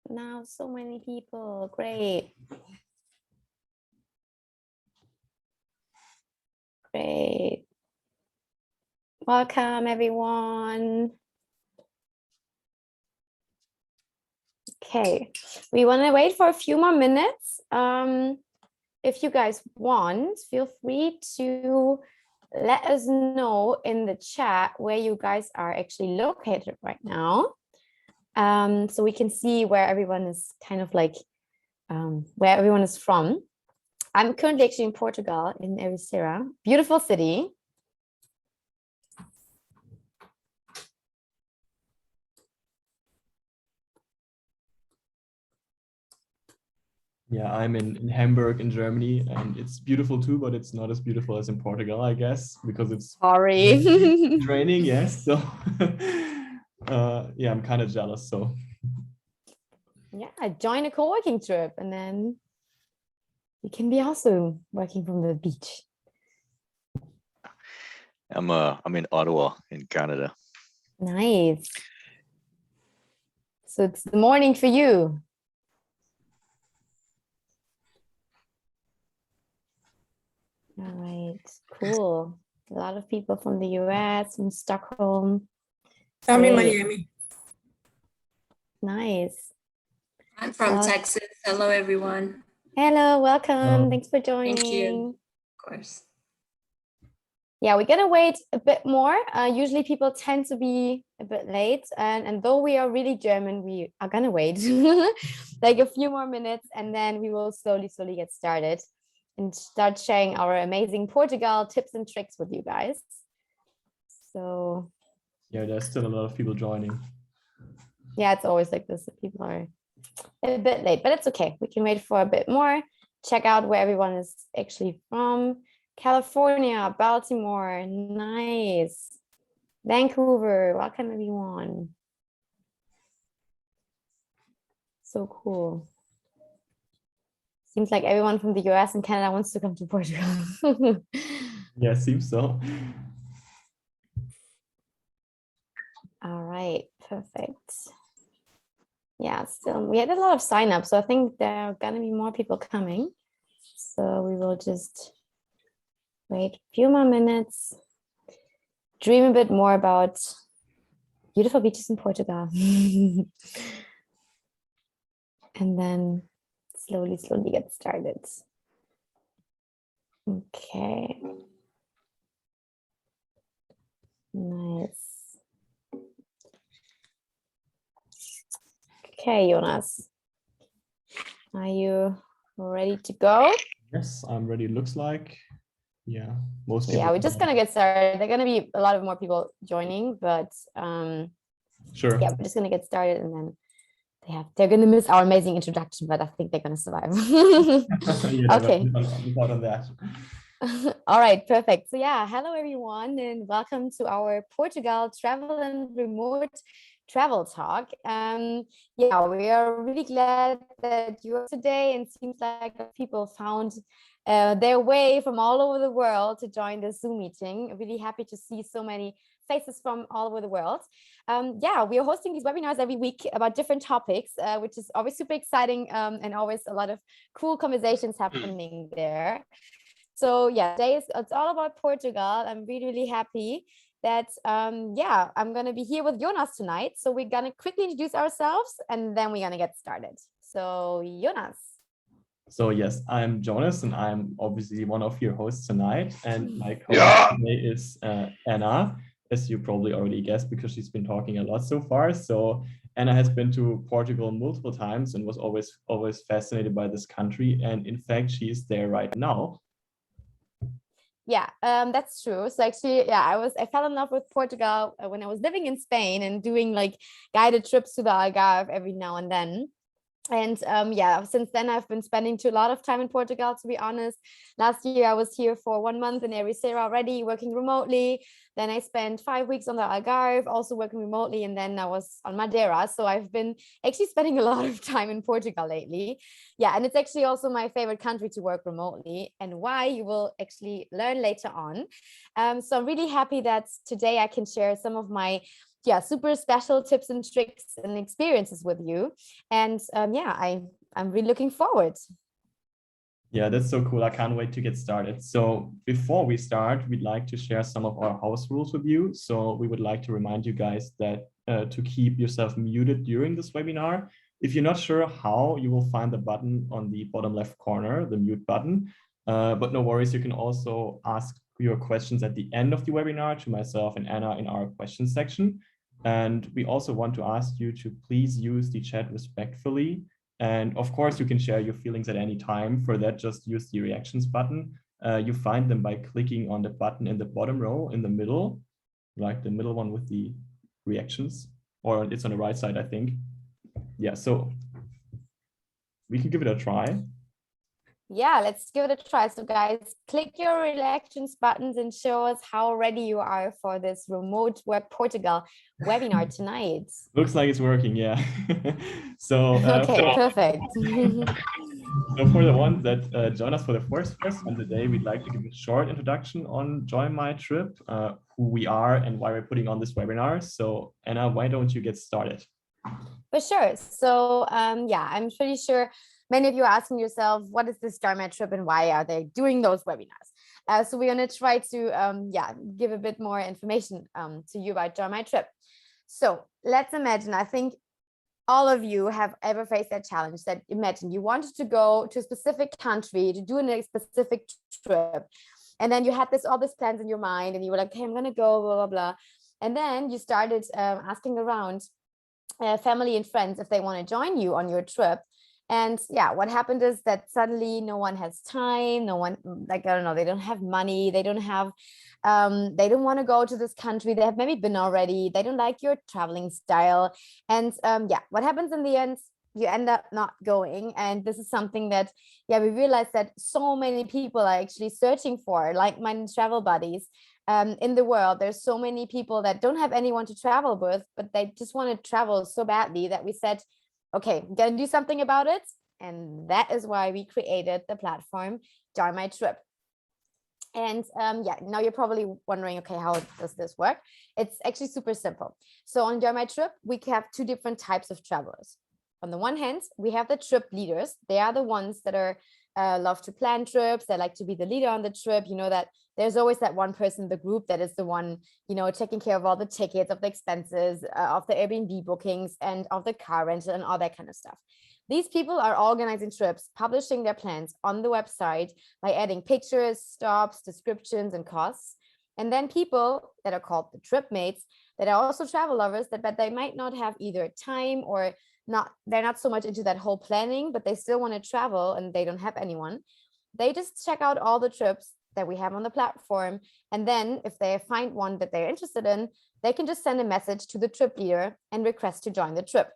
Now so many people. Great. Great. Welcome, everyone. Okay, we want to wait for a few more minutes. If you guys want, feel free to let us know in the chat where you guys are actually located right now. So we can see where everyone is kind of like, where everyone is from. I'm currently actually in Portugal, in Ericeira, beautiful city. Yeah, I'm in Hamburg in Germany, and it's beautiful too, but it's not as beautiful as in Portugal, I guess, because it's raining. Yes, so yeah, I'm kind of jealous. So yeah, join a co-working trip, and then you can be also working from the beach. I'm in Ottawa in Canada. Nice. So it's the morning for you. All right, cool. A lot of people from the US, from Stockholm. I'm in Miami. Nice. I'm from Texas. Hello, everyone. Hello, welcome. Thanks for joining. Thank you. Of course. Yeah, we're gonna wait a bit more. Usually people tend to be a bit late, and though we are really German, we are gonna wait like a few more minutes, and then we will slowly get started and start sharing our amazing Portugal tips and tricks with you guys. So yeah, there's still a lot of people joining. yeah, it's always like this. People are a bit late, but it's okay. We can wait for a bit more. Check out where everyone is actually from. California, Baltimore, nice. Vancouver, welcome everyone. So cool. Seems like everyone from the US and Canada wants to come to Portugal. Yeah, seems so. All right, perfect. Yeah, still we had a lot of signups, so I think there are gonna be more people coming. So we will just wait a few more minutes, dream a bit more about beautiful beaches in Portugal. And then slowly get started. Okay. Nice. Okay, Jonas. Are you ready to go? Yes, I'm ready. Looks like, yeah, most people. Yeah, we're just gonna get started. There are gonna be a lot of more people joining, but sure. Yeah, we're just gonna get started, and then they're gonna miss our amazing introduction, but I think they're gonna survive. Okay. All right, perfect. So yeah, hello everyone, and welcome to our Portugal Travel and Remote Travel Talk. Yeah, we are really glad that you're today, and seems like people found their way from all over the world to join this Zoom meeting. Really happy to see so many faces from all over the world. Yeah, we are hosting these webinars every week about different topics, which is always super exciting, and always a lot of cool conversations happening there. So yeah, today it's all about Portugal. I'm really happy that yeah, I'm gonna be here with Jonas tonight. So we're gonna quickly introduce ourselves, and then we're gonna get started. So Jonas. So yes, I'm Jonas, and I'm obviously one of your hosts tonight. And my co-host today is Anna, as you probably already guessed, because she's been talking a lot so far. So Anna has been to Portugal multiple times and was always fascinated by this country. And in fact, she is there right now. Yeah, that's true. So actually, yeah, I fell in love with Portugal when I was living in Spain and doing like guided trips to the Algarve every now and then. And yeah, since then I've been spending a lot of time in Portugal, to be honest. Last year I was here for 1 month in Ericeira already, working remotely. Then I spent 5 weeks on the Algarve, also working remotely, and then I was on Madeira. So I've been actually spending a lot of time in Portugal lately. Yeah, and it's actually also my favorite country to work remotely, and why you will actually learn later on. So I'm really happy that today I can share some of my yeah, super special tips and tricks and experiences with you. And yeah, I'm really looking forward. Yeah, that's so cool. I can't wait to get started. So before we start, we'd like to share some of our house rules with you. So we would like to remind you guys that to keep yourself muted during this webinar. If you're not sure how, you will find the button on the bottom left corner, the mute button. But no worries, you can also ask your questions at the end of the webinar to myself and Anna in our questions section. And we also want to ask you to please use the chat respectfully. And of course, you can share your feelings at any time. For that, just use the reactions button. You find them by clicking on the button in the bottom row in the middle, like the middle one with the reactions, or it's on the right side, I think. Yeah, so we can give it a try. Yeah, let's give it a try. So guys, click your reactions buttons and show us how ready you are for this remote work Portugal webinar tonight. Looks like it's working, yeah. So okay, perfect. So for the ones that join us for the first time today, we'd like to give a short introduction on JoinMyTrip, who we are and why we're putting on this webinar. So Anna, why don't you get started? For sure. So yeah, I'm pretty sure many of you are asking yourself, what is this JoinMyTrip and why are they doing those webinars? So we're going to try to yeah, give a bit more information to you about JoinMyTrip. So let's imagine, I think all of you have ever faced that challenge that imagine you wanted to go to a specific country to do a specific trip. And then you had all these plans in your mind and you were like, okay, I'm going to go, blah, blah, blah. And then you started asking around family and friends if they want to join you on your trip. And yeah, what happened is that suddenly no one has time, no one, like, I don't know, they don't have money, they don't have, they don't want to go to this country, they have maybe been already, they don't like your traveling style. And yeah, what happens in the end? You end up not going. And this is something that, yeah, we realized that so many people are actually searching for like-minded travel buddies in the world. There's so many people that don't have anyone to travel with, but they just want to travel so badly that we said, okay, I'm gonna do something about it. And that is why we created the platform JoinMyTrip. And yeah, now you're probably wondering, okay, how does this work? It's actually super simple. So on JoinMyTrip, we have two different types of travelers. On the one hand, we have the trip leaders. They are the ones that are love to plan trips. They like to be the leader on the trip. You know that there's always that one person in the group that is the one, you know, taking care of all the tickets, of the expenses, of the Airbnb bookings and of the car rental and all that kind of stuff. These people are organizing trips, publishing their plans on the website by adding pictures, stops, descriptions, and costs. And then people that are called the trip mates that are also travel lovers, but they might not have either time or they're not so much into that whole planning, but they still want to travel and they don't have anyone. They just check out all the trips that we have on the platform. And then if they find one that they're interested in, they can just send a message to the trip leader and request to join the trip.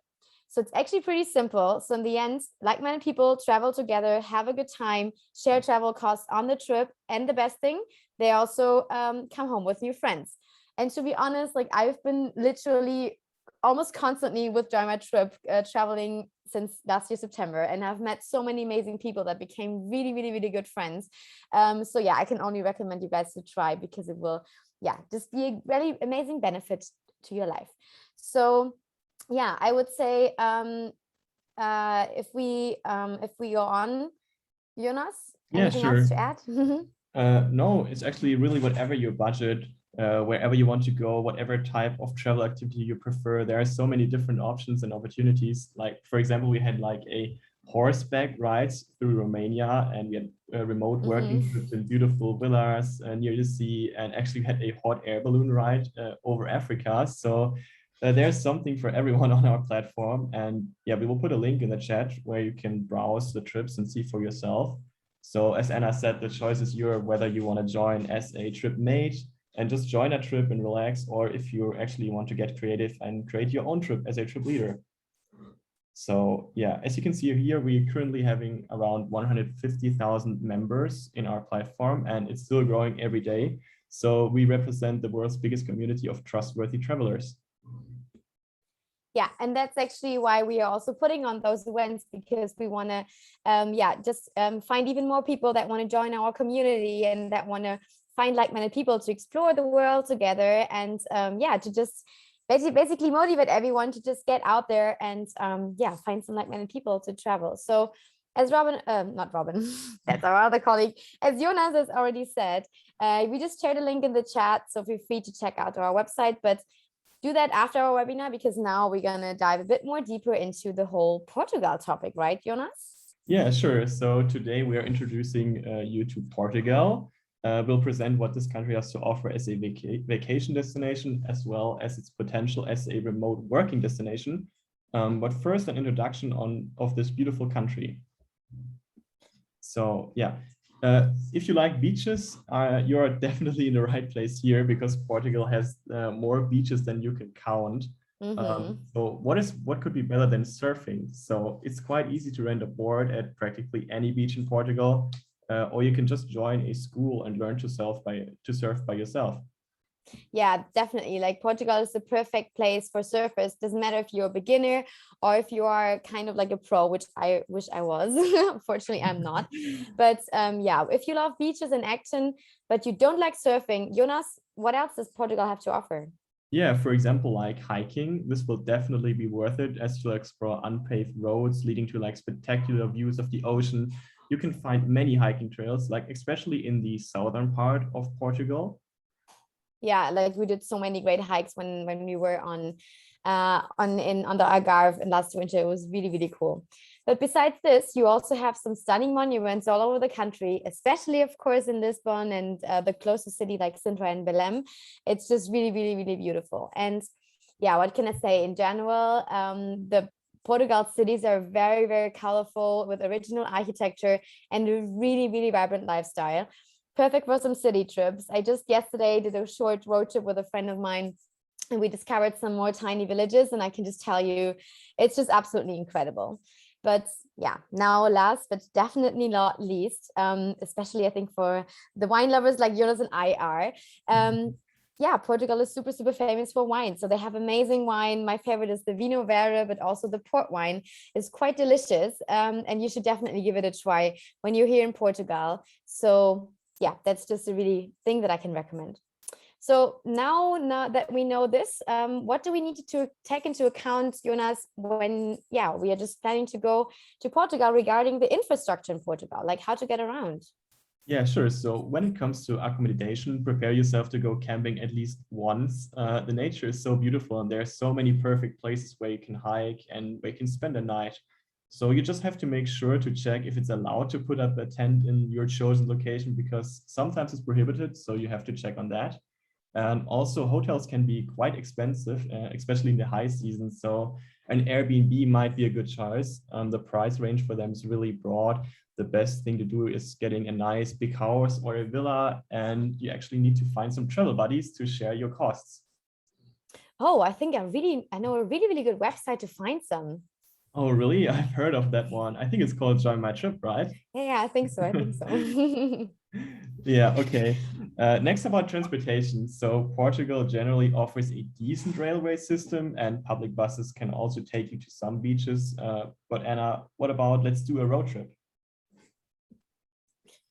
So it's actually pretty simple. So in the end, like-minded people travel together, have a good time, share travel costs on the trip. And the best thing, they also come home with new friends. And to be honest, like I've been literally almost constantly with JoinMyTrip traveling since last year, September, and I've met so many amazing people that became really, really, really good friends. So yeah, I can only recommend you guys to try because it will, yeah, just be a really amazing benefit to your life. So yeah, I would say if we go on, Jonas, anything else to add? No, it's actually really whatever your budget, wherever you want to go, whatever type of travel activity you prefer. There are so many different options and opportunities. Like, for example, we had like a horseback rides through Romania, and we had remote working trips in beautiful villas near the sea, and actually had a hot air balloon ride over Africa. So there's something for everyone on our platform. And yeah, we will put a link in the chat where you can browse the trips and see for yourself. So as Anna said, the choice is yours, whether you want to join as a trip mate and just join a trip and relax, or if you actually want to get creative and create your own trip as a trip leader. So yeah, as you can see here, we're currently having around 150,000 members in our platform, and it's still growing every day. So we represent the world's biggest community of trustworthy travelers. Yeah, and that's actually why we are also putting on those events, because we want to, yeah, just find even more people that want to join our community and that want to find like-minded people to explore the world together, and yeah, to just basically motivate everyone to just get out there and yeah, find some like-minded people to travel. So as not Robin, that's our other colleague, as Jonas has already said, we just shared a link in the chat, so feel free to check out our website, but do that after our webinar, because now we're gonna dive a bit more deeper into the whole Portugal topic, right, Jonas? Yeah, sure. So today we are introducing you to Portugal. We'll present what this country has to offer as a vacation destination, as well as its potential as a remote working destination. But first, an introduction of this beautiful country. So yeah, if you like beaches, you're definitely in the right place here, because Portugal has more beaches than you can count. So what could be better than surfing? So it's quite easy to rent a board at practically any beach in Portugal, or you can just join a school and learn to surf by yourself. Yeah, definitely. Like Portugal is the perfect place for surfers. Doesn't matter if you're a beginner or if you are kind of like a pro, which I wish I was. Unfortunately, I'm not. But yeah, if you love beaches and action, but you don't like surfing, Jonas, what else does Portugal have to offer? Yeah, for example, like hiking, this will definitely be worth it, as you'll explore unpaved roads leading to like spectacular views of the ocean. You can find many hiking trails, like especially in the southern part of Portugal. Yeah, like we did so many great hikes when we were on the Algarve and last winter. It was really, really cool. But besides this, you also have some stunning monuments all over the country, especially of course in Lisbon and the closest city like Sintra and Belém. It's just really, really, really beautiful. And yeah, what can I say in general? The Portugal cities are very, very colorful with original architecture and a really, really vibrant lifestyle. Perfect for some city trips. I just yesterday did a short road trip with a friend of mine, and we discovered some more tiny villages, and I can just tell you, it's just absolutely incredible. But yeah, now last but definitely not least, especially I think for the wine lovers like Jonas and I are, yeah, Portugal is super, super famous for wine. So they have amazing wine. My favorite is the Vinho Verde, but also the port wine is quite delicious. And you should definitely give it a try when you're here in Portugal. So yeah, that's just a really thing that I can recommend. So now that we know this, what do we need to take into account, Jonas, when we are just planning to go to Portugal regarding the infrastructure in Portugal, like how to get around? Yeah, sure. So when it comes to accommodation, prepare yourself to go camping at least once. The nature is so beautiful, and there are so many perfect places where you can hike and where you can spend a night. So you just have to make sure to check if it's allowed to put up a tent in your chosen location, because sometimes it's prohibited. So you have to check on that. And also hotels can be quite expensive, especially in the high season. So an Airbnb might be a good choice. The price range for them is really broad. The best thing to do is getting a nice big house or a villa, and you actually need to find some travel buddies to share your costs. Oh, I think I know a really, really good website to find some. Oh, really? I've heard of that one. I think it's called JoinMyTrip, right? Yeah, I think so. I think so. Yeah, okay. Next about transportation. So Portugal generally offers a decent railway system, and public buses can also take you to some beaches. But Anna, what about let's do a road trip?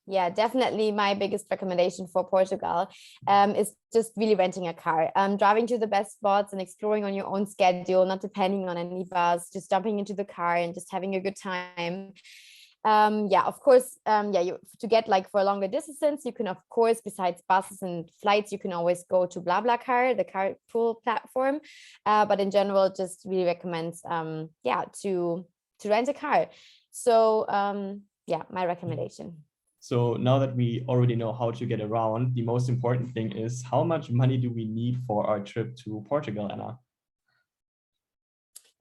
Yeah, definitely my biggest recommendation for Portugal is just really renting a car, driving to the best spots and exploring on your own schedule, not depending on any bus, just jumping into the car and just having a good time. Yeah, of course, to get like for a longer distance, you can, of course, besides buses and flights, you can always go to BlaBlaCar, the carpool platform. But in general, just really recommend, to rent a car. So yeah, my recommendation. So now that we already know how to get around, the most important thing is how much money do we need for our trip to Portugal, Anna?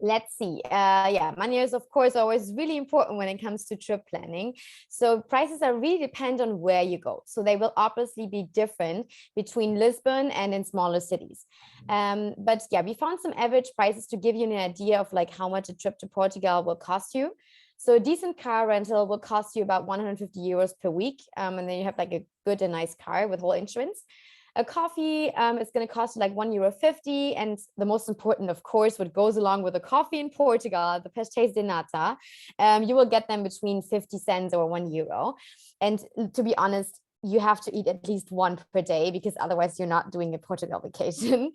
Let's see. Money is, of course, always really important when it comes to trip planning. So prices are really depend on where you go. So they will obviously be different between Lisbon and in smaller cities. But yeah, we found some average prices to give you an idea of like how much a trip to Portugal will cost you. So a decent car rental will cost you about 150 euros per week. And then you have like a good and nice car with whole insurance. A coffee is going to cost you like €1.50. And the most important, of course, what goes along with a coffee in Portugal, the pastéis de nata, you will get them between 50 cents or €1. And to be honest, you have to eat at least one per day, because otherwise you're not doing a Portugal vacation.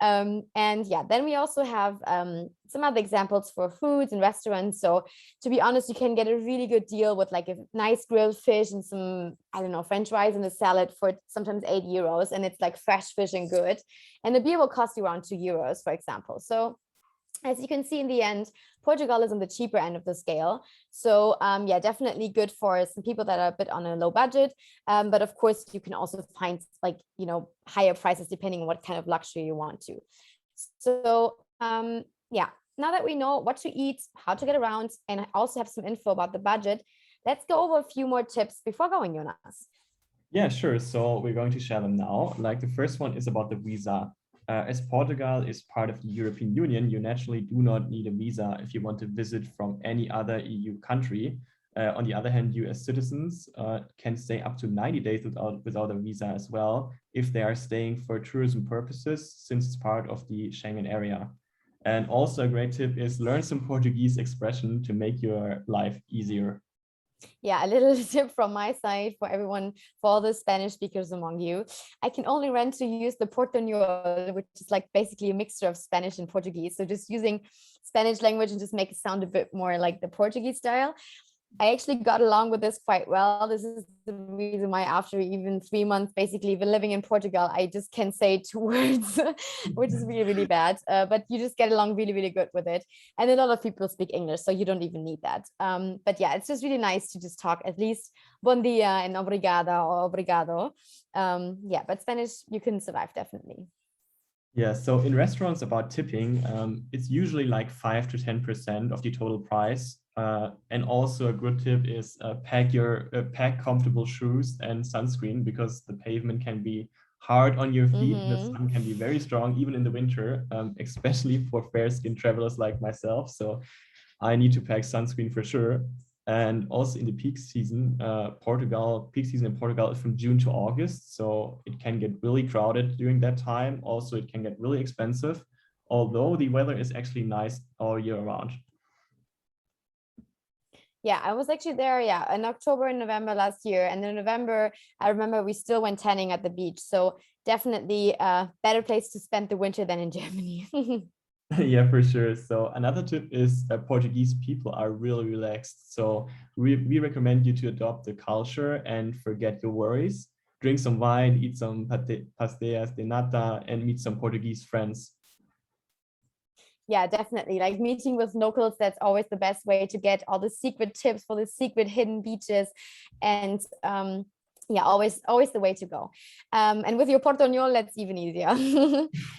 And yeah, then we also have some other examples for foods and restaurants. So to be honest, you can get a really good deal with like a nice grilled fish and some, I don't know, French fries and a salad for sometimes €8, and it's like fresh fish and good. And the beer will cost you around €2, for example. So as you can see, in the end, Portugal is on the cheaper end of the scale. So yeah, definitely good for some people that are a bit on a low budget. But of course, you can also find like, you know, higher prices depending on what kind of luxury you want to. So yeah, now that we know what to eat, how to get around, and I also have some info about the budget, let's go over a few more tips before going, Jonas. Yeah, sure. So we're going to share them now. Like the first one is about the visa. As Portugal is part of the European Union, you naturally do not need a visa if you want to visit from any other EU country. On the other hand, US citizens can stay up to 90 days without a visa as well, if they are staying for tourism purposes, since it's part of the Schengen area. And also a great tip is learn some Portuguese expression to make your life easier. Yeah, a little tip from my side for everyone, for all the Spanish speakers among you. I can only recommend to use the Portuñol, which is like basically a mixture of Spanish and Portuguese. So just using Spanish language and just make it sound a bit more like the Portuguese style. I actually got along with this quite well. This is the reason why after even 3 months, basically even living in Portugal, I just can't say 2 words, which is really, really bad. But you just get along really, really good with it. And a lot of people speak English, so you don't even need that. But yeah, it's just really nice to just talk at least bon dia and obrigada or obrigado. Yeah, but Spanish, you can survive definitely. Yeah, so in restaurants about tipping, it's usually like 5 to 10% of the total price. And also a good tip is pack comfortable shoes and sunscreen, because the pavement can be hard on your feet. The sun can be very strong, even in the winter, especially for fair-skinned travelers like myself. So I need to pack sunscreen for sure. And also in the peak season in Portugal is from June to August. So it can get really crowded during that time. Also, it can get really expensive, although the weather is actually nice all year round. Yeah, I was actually there, yeah, in October and November last year. And in November, I remember we still went tanning at the beach. So definitely a better place to spend the winter than in Germany. Yeah, for sure. So another tip is that Portuguese people are really relaxed. So we recommend you to adopt the culture and forget your worries. Drink some wine, eat some pastéis de nata, and meet some Portuguese friends. Yeah, definitely. Like meeting with locals, that's always the best way to get all the secret tips for the secret hidden beaches. And yeah, always the way to go. And with your Portuñol, that's even easier.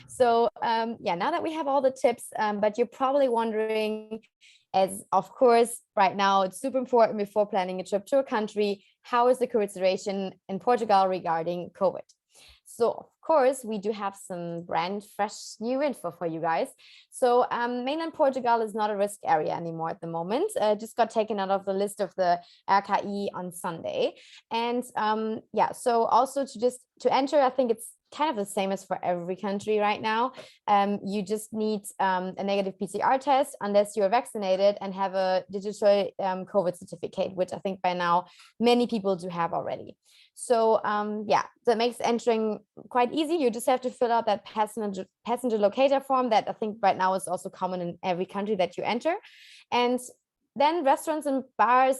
So yeah, now that we have all the tips, but you're probably wondering, as of course, right now, it's super important before planning a trip to a country, how is the current situation in Portugal regarding COVID? So of course, we do have some brand fresh new info for you guys. So mainland Portugal is not a risk area anymore at the moment. Just got taken out of the list of the RKI on Sunday. And yeah, so also to enter, I think it's kind of the same as for every country right now. You just need a negative PCR test unless you're vaccinated and have a digital COVID certificate, which I think by now many people do have already. So yeah, that makes entering quite easy. You just have to fill out that passenger locator form that I think right now is also common in every country that you enter. And then restaurants and bars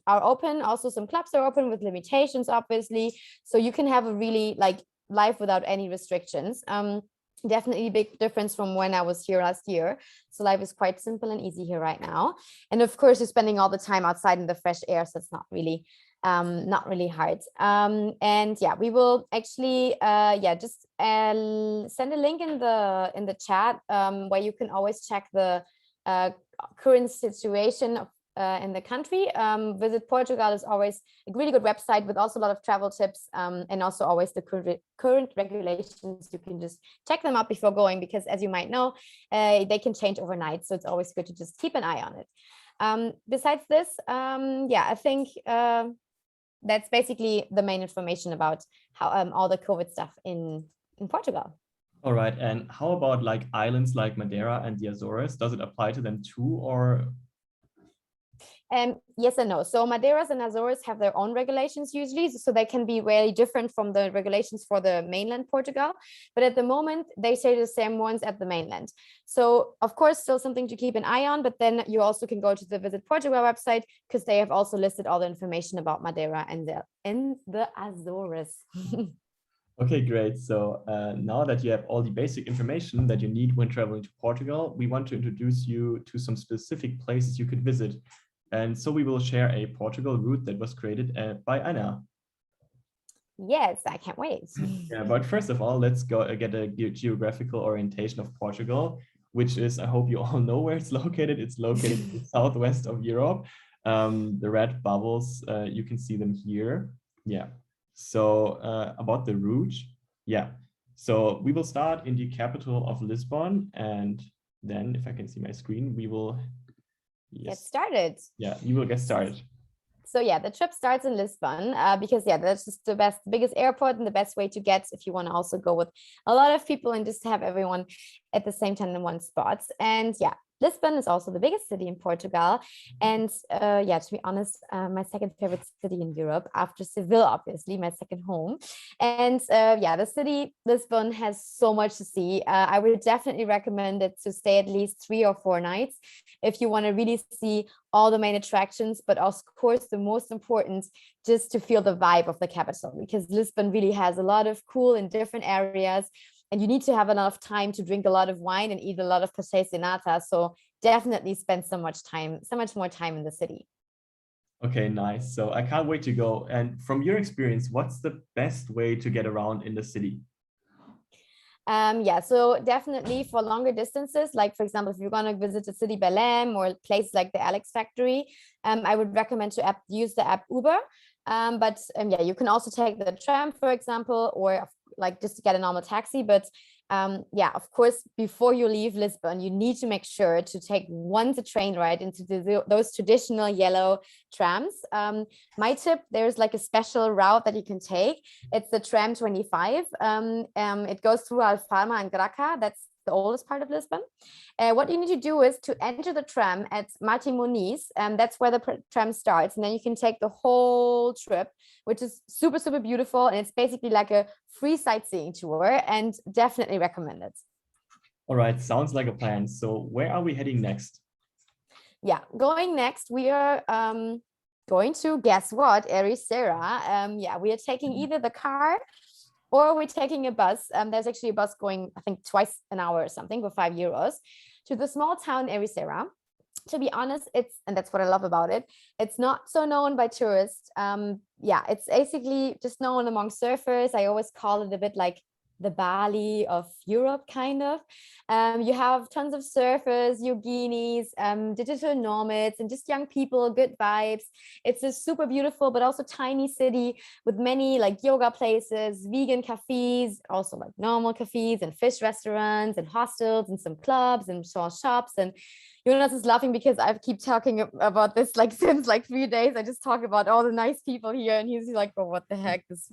are open. Also some clubs are open with limitations, obviously. So you can have a really like life without any restrictions. Definitely a big difference from when I was here last year. So life is quite simple and easy here right now. And of course, you're spending all the time outside in the fresh air, so it's not really hard. And yeah, we will actually just send a link in the chat where you can always check the current situation in the country. Visit Portugal is always a really good website with also a lot of travel tips, and also always the current regulations. You can just check them out before going, because as you might know, they can change overnight. So it's always good to just keep an eye on it. Besides this, yeah, I think that's basically the main information about how all the COVID stuff in Portugal. All right, and how about like islands like Madeira and the Azores? Does it apply to them too, or? Yes and no. So Madeiras and Azores have their own regulations usually, so they can be very different from the regulations for the mainland Portugal. But at the moment, they say the same ones at the mainland. So of course, still something to keep an eye on, but then you also can go to the Visit Portugal website because they have also listed all the information about Madeira and the Azores. Okay, great. So now that you have all the basic information that you need when traveling to Portugal, we want to introduce you to some specific places you could visit. And so we will share a Portugal route that was created by Anna. Yes, I can't wait. Yeah, but first of all, let's go get a geographical orientation of Portugal, which is, I hope you all know where it's located. It's located in the southwest of Europe. The red bubbles, you can see them here. Yeah. So about the route, yeah. So we will start in the capital of Lisbon, and then if I can see my screen, we will get started. Yeah, you will get started. So yeah, the trip starts in Lisbon because yeah, that's just the biggest airport and the best way to get if you want to also go with a lot of people and just have everyone at the same time in one spot. And yeah, Lisbon is also the biggest city in Portugal. And yeah, to be honest, my second favorite city in Europe after Seville, obviously, my second home. And yeah, the city, Lisbon, has so much to see. I would definitely recommend it to stay at least 3 or 4 nights if you want to really see all the main attractions, but of course, the most important, just to feel the vibe of the capital, because Lisbon really has a lot of cool and different areas. And you need to have enough time to drink a lot of wine and eat a lot of pastéis de nata. So definitely spend so much more time in the city. Okay, nice. So I can't wait to go. And from your experience, what's the best way to get around in the city? Yeah, so definitely for longer distances, like for example, if you're going to visit the city Belém or places like the Alex Factory, I would recommend to use the app Uber. But yeah, you can also take the tram, for example, or like just to get a normal taxi. But yeah, of course, before you leave Lisbon, you need to make sure to take once a train ride into those traditional yellow trams. My tip, there's like a special route that you can take. It's the tram 25. It goes through Alfama and Graca. That's the oldest part of Lisbon. What you need to do is to enter the tram at Martim Moniz, and that's where the tram starts. And then you can take the whole trip, which is super, super beautiful. And it's basically like a free sightseeing tour and definitely recommend it. All right, sounds like a plan. So where are we heading next? Yeah, going next, we are going to, guess what, Ericeira. Yeah, we are taking either the car or we're taking a bus. There's actually a bus going, I think, twice an hour or something for €5 to the small town Ericeira. To be honest, and that's what I love about it, it's not so known by tourists. Yeah, it's basically just known among surfers. I always call it a bit like the Bali of Europe, kind of. You have tons of surfers, yoginis, digital nomads, and just young people, good vibes. It's a super beautiful, but also tiny city with many like yoga places, vegan cafes, also like normal cafes and fish restaurants and hostels and some clubs and small shops. And Jonas is laughing because I keep talking about this like since like 3 days. I just talk about all the nice people here, and he's like, "Oh, what the heck, this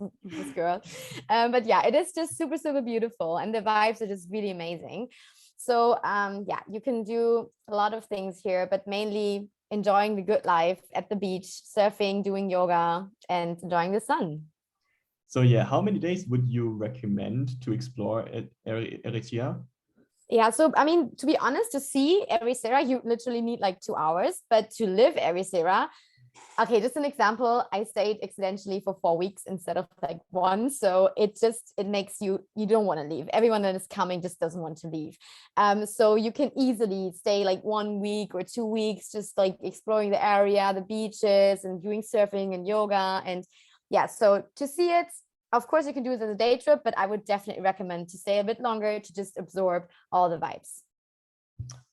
girl?" But yeah, it is just super, super beautiful, and the vibes are just really amazing. So yeah, you can do a lot of things here, but mainly enjoying the good life at the beach, surfing, doing yoga, and enjoying the sun. So yeah, how many days would you recommend to explore Ericeira? Yeah, so I mean, to be honest, to see Ericeira, you literally need like 2 hours, but to live Ericeira, okay, just an example, I stayed accidentally for 4 weeks instead of like 1. So it makes you don't want to leave. Everyone that is coming just doesn't want to leave. So you can easily stay like 1 week or 2 weeks, just like exploring the area, the beaches, and doing surfing and yoga. And yeah, so to see it, of course, you can do it as a day trip, but I would definitely recommend to stay a bit longer to just absorb all the vibes.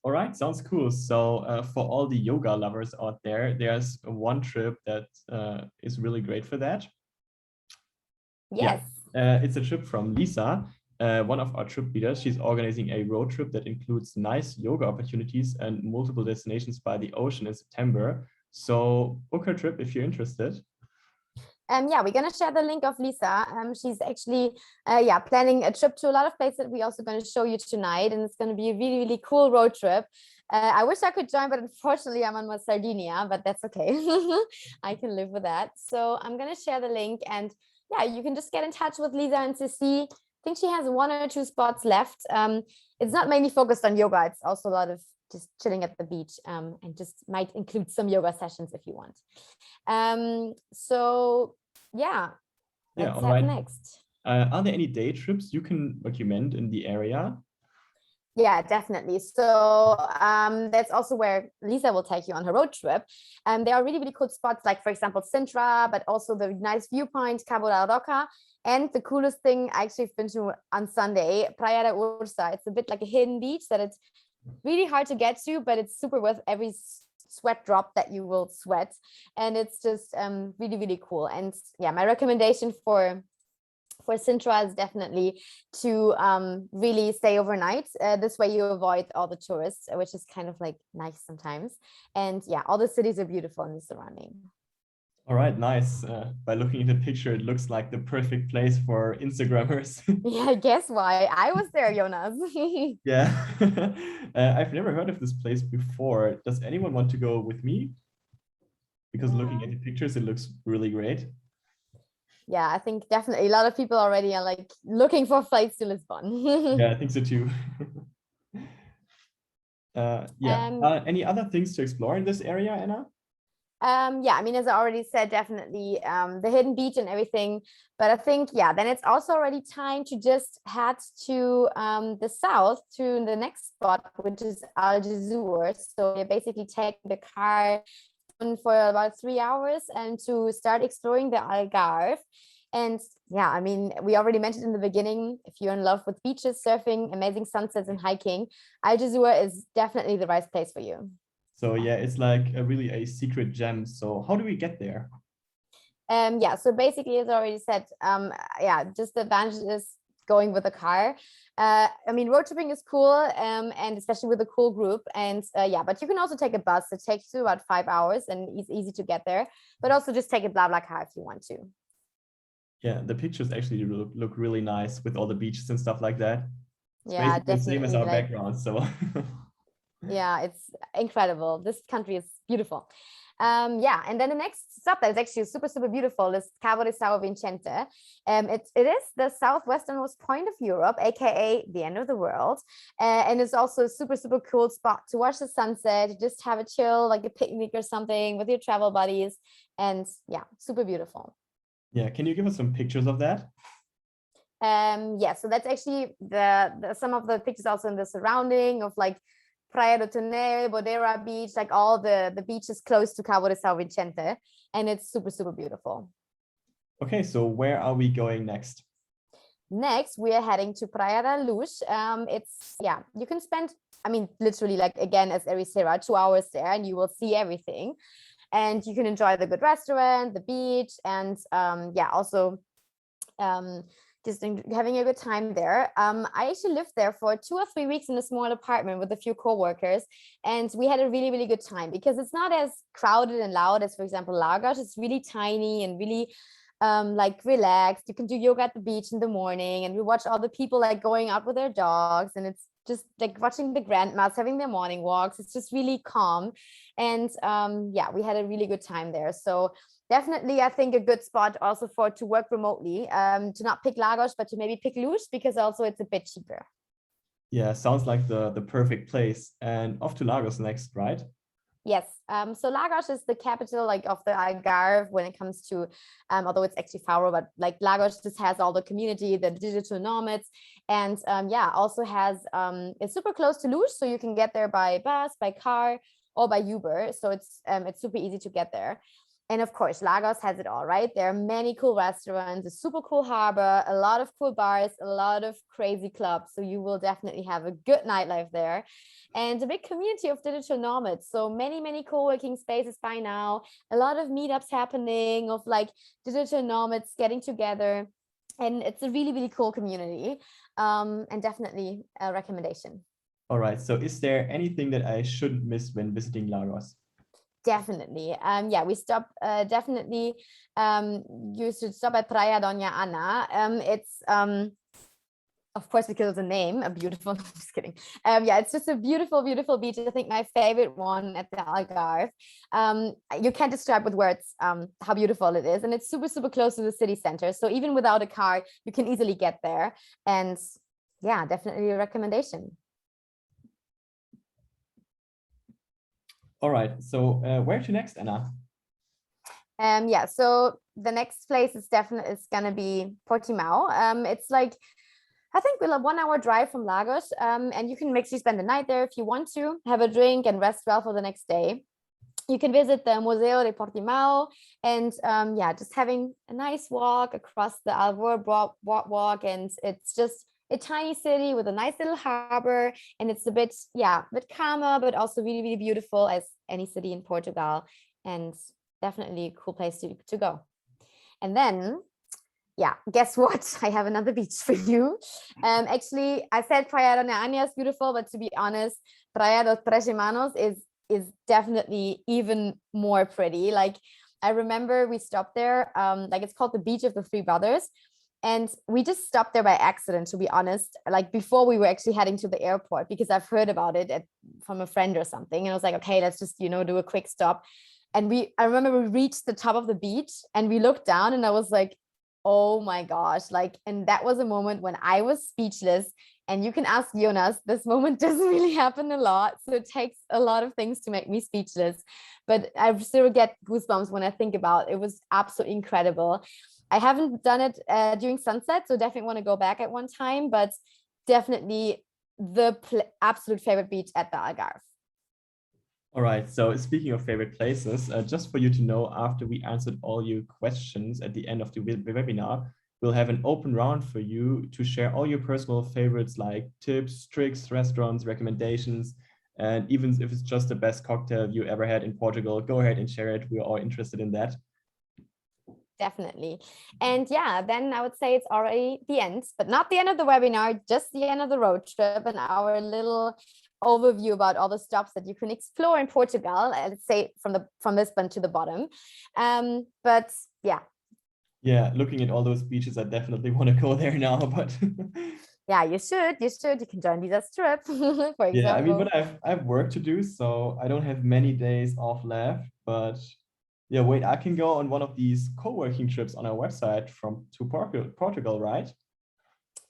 All right, sounds cool. So for all the yoga lovers out there, there's one trip that is really great for that. Yes. Yeah. It's a trip from Lisa, one of our trip leaders. She's organizing a road trip that includes nice yoga opportunities and multiple destinations by the ocean in September. So book her trip if you're interested. Yeah, we're gonna share the link of Lisa. She's actually planning a trip to a lot of places that we're also gonna show you tonight, and it's gonna be a really, really cool road trip. I wish I could join, but unfortunately I'm on my Sardinia, but that's okay. I can live with that. So I'm gonna share the link, and yeah, you can just get in touch with Lisa and to see. I think she has 1 or 2 spots left. It's not mainly focused on yoga. It's also a lot of just chilling at the beach, and just might include some yoga sessions if you want. So yeah, Yeah, let's all have right. next. Are there any day trips you can recommend in the area? Yeah, definitely. So that's also where Lisa will take you on her road trip. There are really, really cool spots, like, for example, Sintra, but also the nice viewpoint, Cabo da Roca. And the coolest thing I actually been to on Sunday, Praia da Ursa. It's a bit like a hidden beach that it's really hard to get to, but it's super worth every sweat drop that you will sweat. And it's just really, really cool. And yeah, my recommendation for Sintra is definitely to really stay overnight. This way you avoid all the tourists, which is kind of like nice sometimes. And yeah, all the cities are beautiful in the surrounding. All right, nice. By looking at the picture, it looks like the perfect place for Instagrammers. Yeah, guess why? I was there, Jonas. Yeah. I've never heard of this place before. Does anyone want to go with me? Because looking at the pictures, it looks really great. Yeah, I think definitely a lot of people already are like looking for flights to Lisbon. Yeah, I think so too. Any other things to explore in this area, Anna? Yeah, I mean, as I already said, definitely the hidden beach and everything. But I think, yeah, then it's also already time to just head to the south to the next spot, which is Algesur. So you basically take the car for about 3 hours and to start exploring the Algarve. And yeah, I mean, we already mentioned in the beginning, if you're in love with beaches, surfing, amazing sunsets, and hiking, Algesur is definitely the right place for you. So yeah, it's like really a secret gem. So how do we get there? Yeah, so basically, as I already said, just the advantage is going with a car. I mean, road tripping is cool, and especially with a cool group. And but you can also take a bus. It takes you about 5 hours, and it's easy to get there. But also just take a BlaBlaCar if you want to. Yeah, the pictures actually look really nice with all the beaches and stuff like that. It's Yeah, basically the same as definitely. our background. So yeah, it's incredible. This country is beautiful. And then the next stop that is actually super, super beautiful is Cabo de São Vicente. It is the southwesternmost point of Europe, aka the end of the world. And it's also a super, super cool spot to watch the sunset, just have a chill, like a picnic or something with your travel buddies. And yeah, super beautiful. Yeah, can you give us some pictures of that? So that's actually the some of the pictures also in the surrounding of like Praia do Tunel, Bodeira Beach, like all the beaches close to Cabo de São Vicente, and it's super, super beautiful. Okay, so where are we going next? Next, we are heading to Praia da Luz. You can spend, I mean, literally, like, again, as Eri Sarah, 2 hours there, and you will see everything. And you can enjoy the good restaurant, the beach, and also just having a good time there. I actually lived there for 2 or 3 weeks in a small apartment with a few co-workers, and we had a really, really good time because it's not as crowded and loud as, for example, Lagos. It's really tiny and really like relaxed. You can do yoga at the beach in the morning, and we watch all the people like going out with their dogs, and it's just like watching the grandmas having their morning walks. It's just really calm, and we had a really good time there. So definitely, I think a good spot also to work remotely, to not pick Lagos, but to maybe pick Luz, because also it's a bit cheaper. Yeah, sounds like the perfect place. And off to Lagos next, right? Yes. So Lagos is the capital like of the Algarve when it comes to, although it's actually Faro, but like Lagos just has all the community, the digital nomads, and also has it's super close to Luz, so you can get there by bus, by car, or by Uber. So it's super easy to get there. And of course, Lagos has it all, right? There are many cool restaurants, a super cool harbor, a lot of cool bars, a lot of crazy clubs. So you will definitely have a good nightlife there. And a big community of digital nomads. So many, many co-working spaces by now, a lot of meetups happening of like digital nomads getting together. And it's a really, really cool community, and definitely a recommendation. All right, so is there anything that I shouldn't miss when visiting Lagos? Definitely. Yeah, we stop definitely. You should stop at Praia Doña Ana. It's of course, because of the name, a beautiful, I'm just kidding. Yeah, it's just a beautiful, beautiful beach. I think my favorite one at the Algarve. You can't describe with words how beautiful it is. And it's super, super close to the city center. So even without a car, you can easily get there. And yeah, definitely a recommendation. All right. So where to next, Anna? Yeah, so the next place is definitely going to be Portimao. It's like, I think we're a 1 hour drive from Lagos, and you can actually spend the night there if you want to, have a drink and rest well for the next day. You can visit the Museo de Portimao and yeah, just having a nice walk across the Alvor boardwalk. And it's just a tiny city with a nice little harbor, and it's a bit, yeah, a bit calmer, but also really, really beautiful as any city in Portugal, and definitely a cool place to go. And then, yeah, guess what? I have another beach for you. Actually, I said Praia de Ana is beautiful, but to be honest, Praia dos Tres Hermanos is definitely even more pretty. Like, I remember we stopped there, like it's called the Beach of the Three Brothers. And we just stopped there by accident, to be honest, like before we were actually heading to the airport, because I've heard about it from a friend or something. And I was like, okay, let's just, do a quick stop. And I remember we reached the top of the beach and we looked down and I was like, oh my gosh, like, and that was a moment when I was speechless. And you can ask Jonas, this moment doesn't really happen a lot. So it takes a lot of things to make me speechless. But I still get goosebumps when I think about it. It was absolutely incredible. I haven't done it during sunset, so definitely want to go back at one time, but definitely the absolute favorite beach at the Algarve. All right, so speaking of favorite places, just for you to know, after we answered all your questions at the end of the webinar, we'll have an open round for you to share all your personal favorites like tips, tricks, restaurants, recommendations, and even if it's just the best cocktail you ever had in Portugal, go ahead and share it. We're all interested in that. Definitely. And yeah, then I would say it's already the end, but not the end of the webinar, just the end of the road trip and our little overview about all the stops that you can explore in Portugal, let's say from Lisbon to the bottom. But yeah. Yeah, looking at all those beaches, I definitely want to go there now, but yeah, you should. You can join Lisa's trip, for example. Yeah, I mean, but I have work to do, so I don't have many days off left, but yeah, wait, I can go on one of these co-working trips on our website to Portugal, right?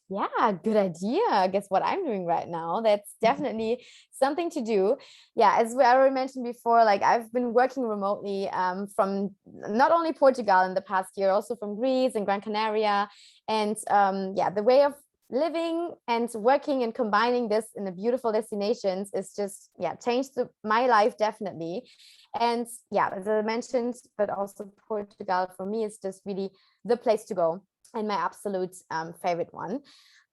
Yeah, good idea. Guess what I'm doing right now? That's definitely something to do. Yeah, as I already mentioned before, like I've been working remotely from not only Portugal in the past year, also from Greece and Gran Canaria. And yeah, the way of living and working and combining this in the beautiful destinations is just, yeah, changed my life definitely. And yeah, as I mentioned, but also Portugal for me is just really the place to go and my absolute favorite one.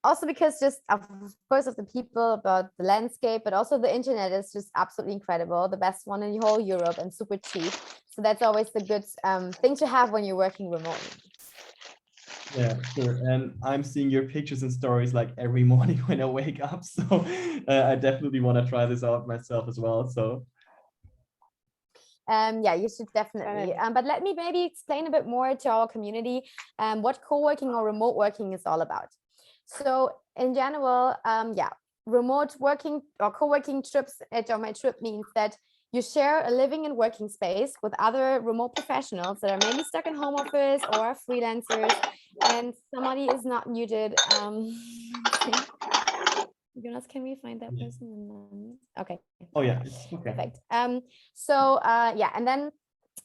Also because just of course of the people, about the landscape, but also the internet is just absolutely incredible, the best one in the whole Europe and super cheap. So that's always the good thing to have when you're working remotely. Yeah, sure. And I'm seeing your pictures and stories like every morning when I wake up. So I definitely want to try this out myself as well. So yeah, you should definitely. But let me maybe explain a bit more to our community what co-working or remote working is all about. So in general, yeah, remote working or co-working trips at JoinMyTrip means that you share a living and working space with other remote professionals that are maybe stuck in home office or are freelancers, and somebody is not muted. Jonas, can we find that person? Okay. Oh yeah, it's okay. Perfect. So yeah, and then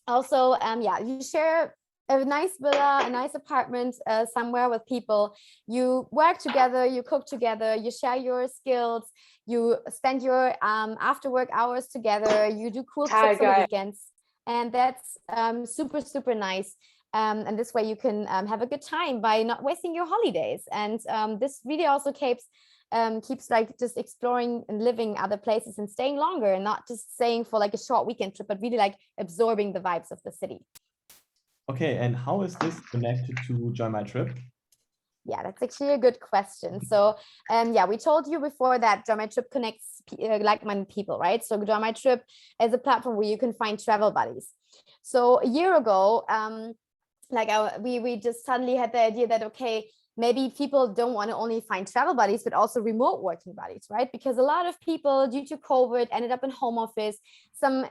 also yeah, you share a nice villa, a nice apartment somewhere with people. You work together, you cook together, you share your skills, you spend your after work hours together, you do cool trips on the weekends, and that's super, super nice. And this way you can have a good time by not wasting your holidays. And this really also keeps like just exploring and living other places and staying longer, and not just staying for like a short weekend trip, but really like absorbing the vibes of the city. Okay, and how is this connected to JoinMyTrip? Yeah, that's actually a good question. So, yeah, we told you before that JoinMyTrip connects like-minded people, right? So JoinMyTrip is a platform where you can find travel buddies. So a year ago, we just suddenly had the idea that, okay, maybe people don't want to only find travel buddies, but also remote working buddies, right? Because a lot of people, due to COVID, ended up in home office. Some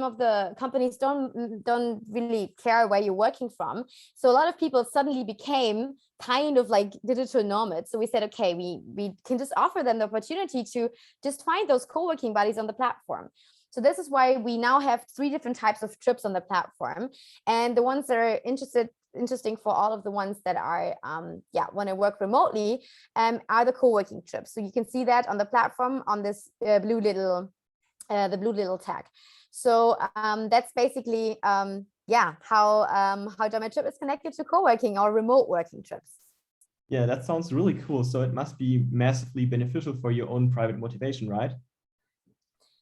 of the companies don't really care where you're working from. So a lot of people suddenly became kind of like digital nomads. So we said, okay, we can just offer them the opportunity to just find those co-working buddies on the platform. So this is why we now have 3 different types of trips on the platform. And the ones that are interesting for all of the ones that are want to work remotely are the co-working trips. So you can see that on the platform on this blue little tag. So that's basically how JoinMyTrip is connected to co-working or remote working trips. Yeah, that sounds really cool. So it must be massively beneficial for your own private motivation, right?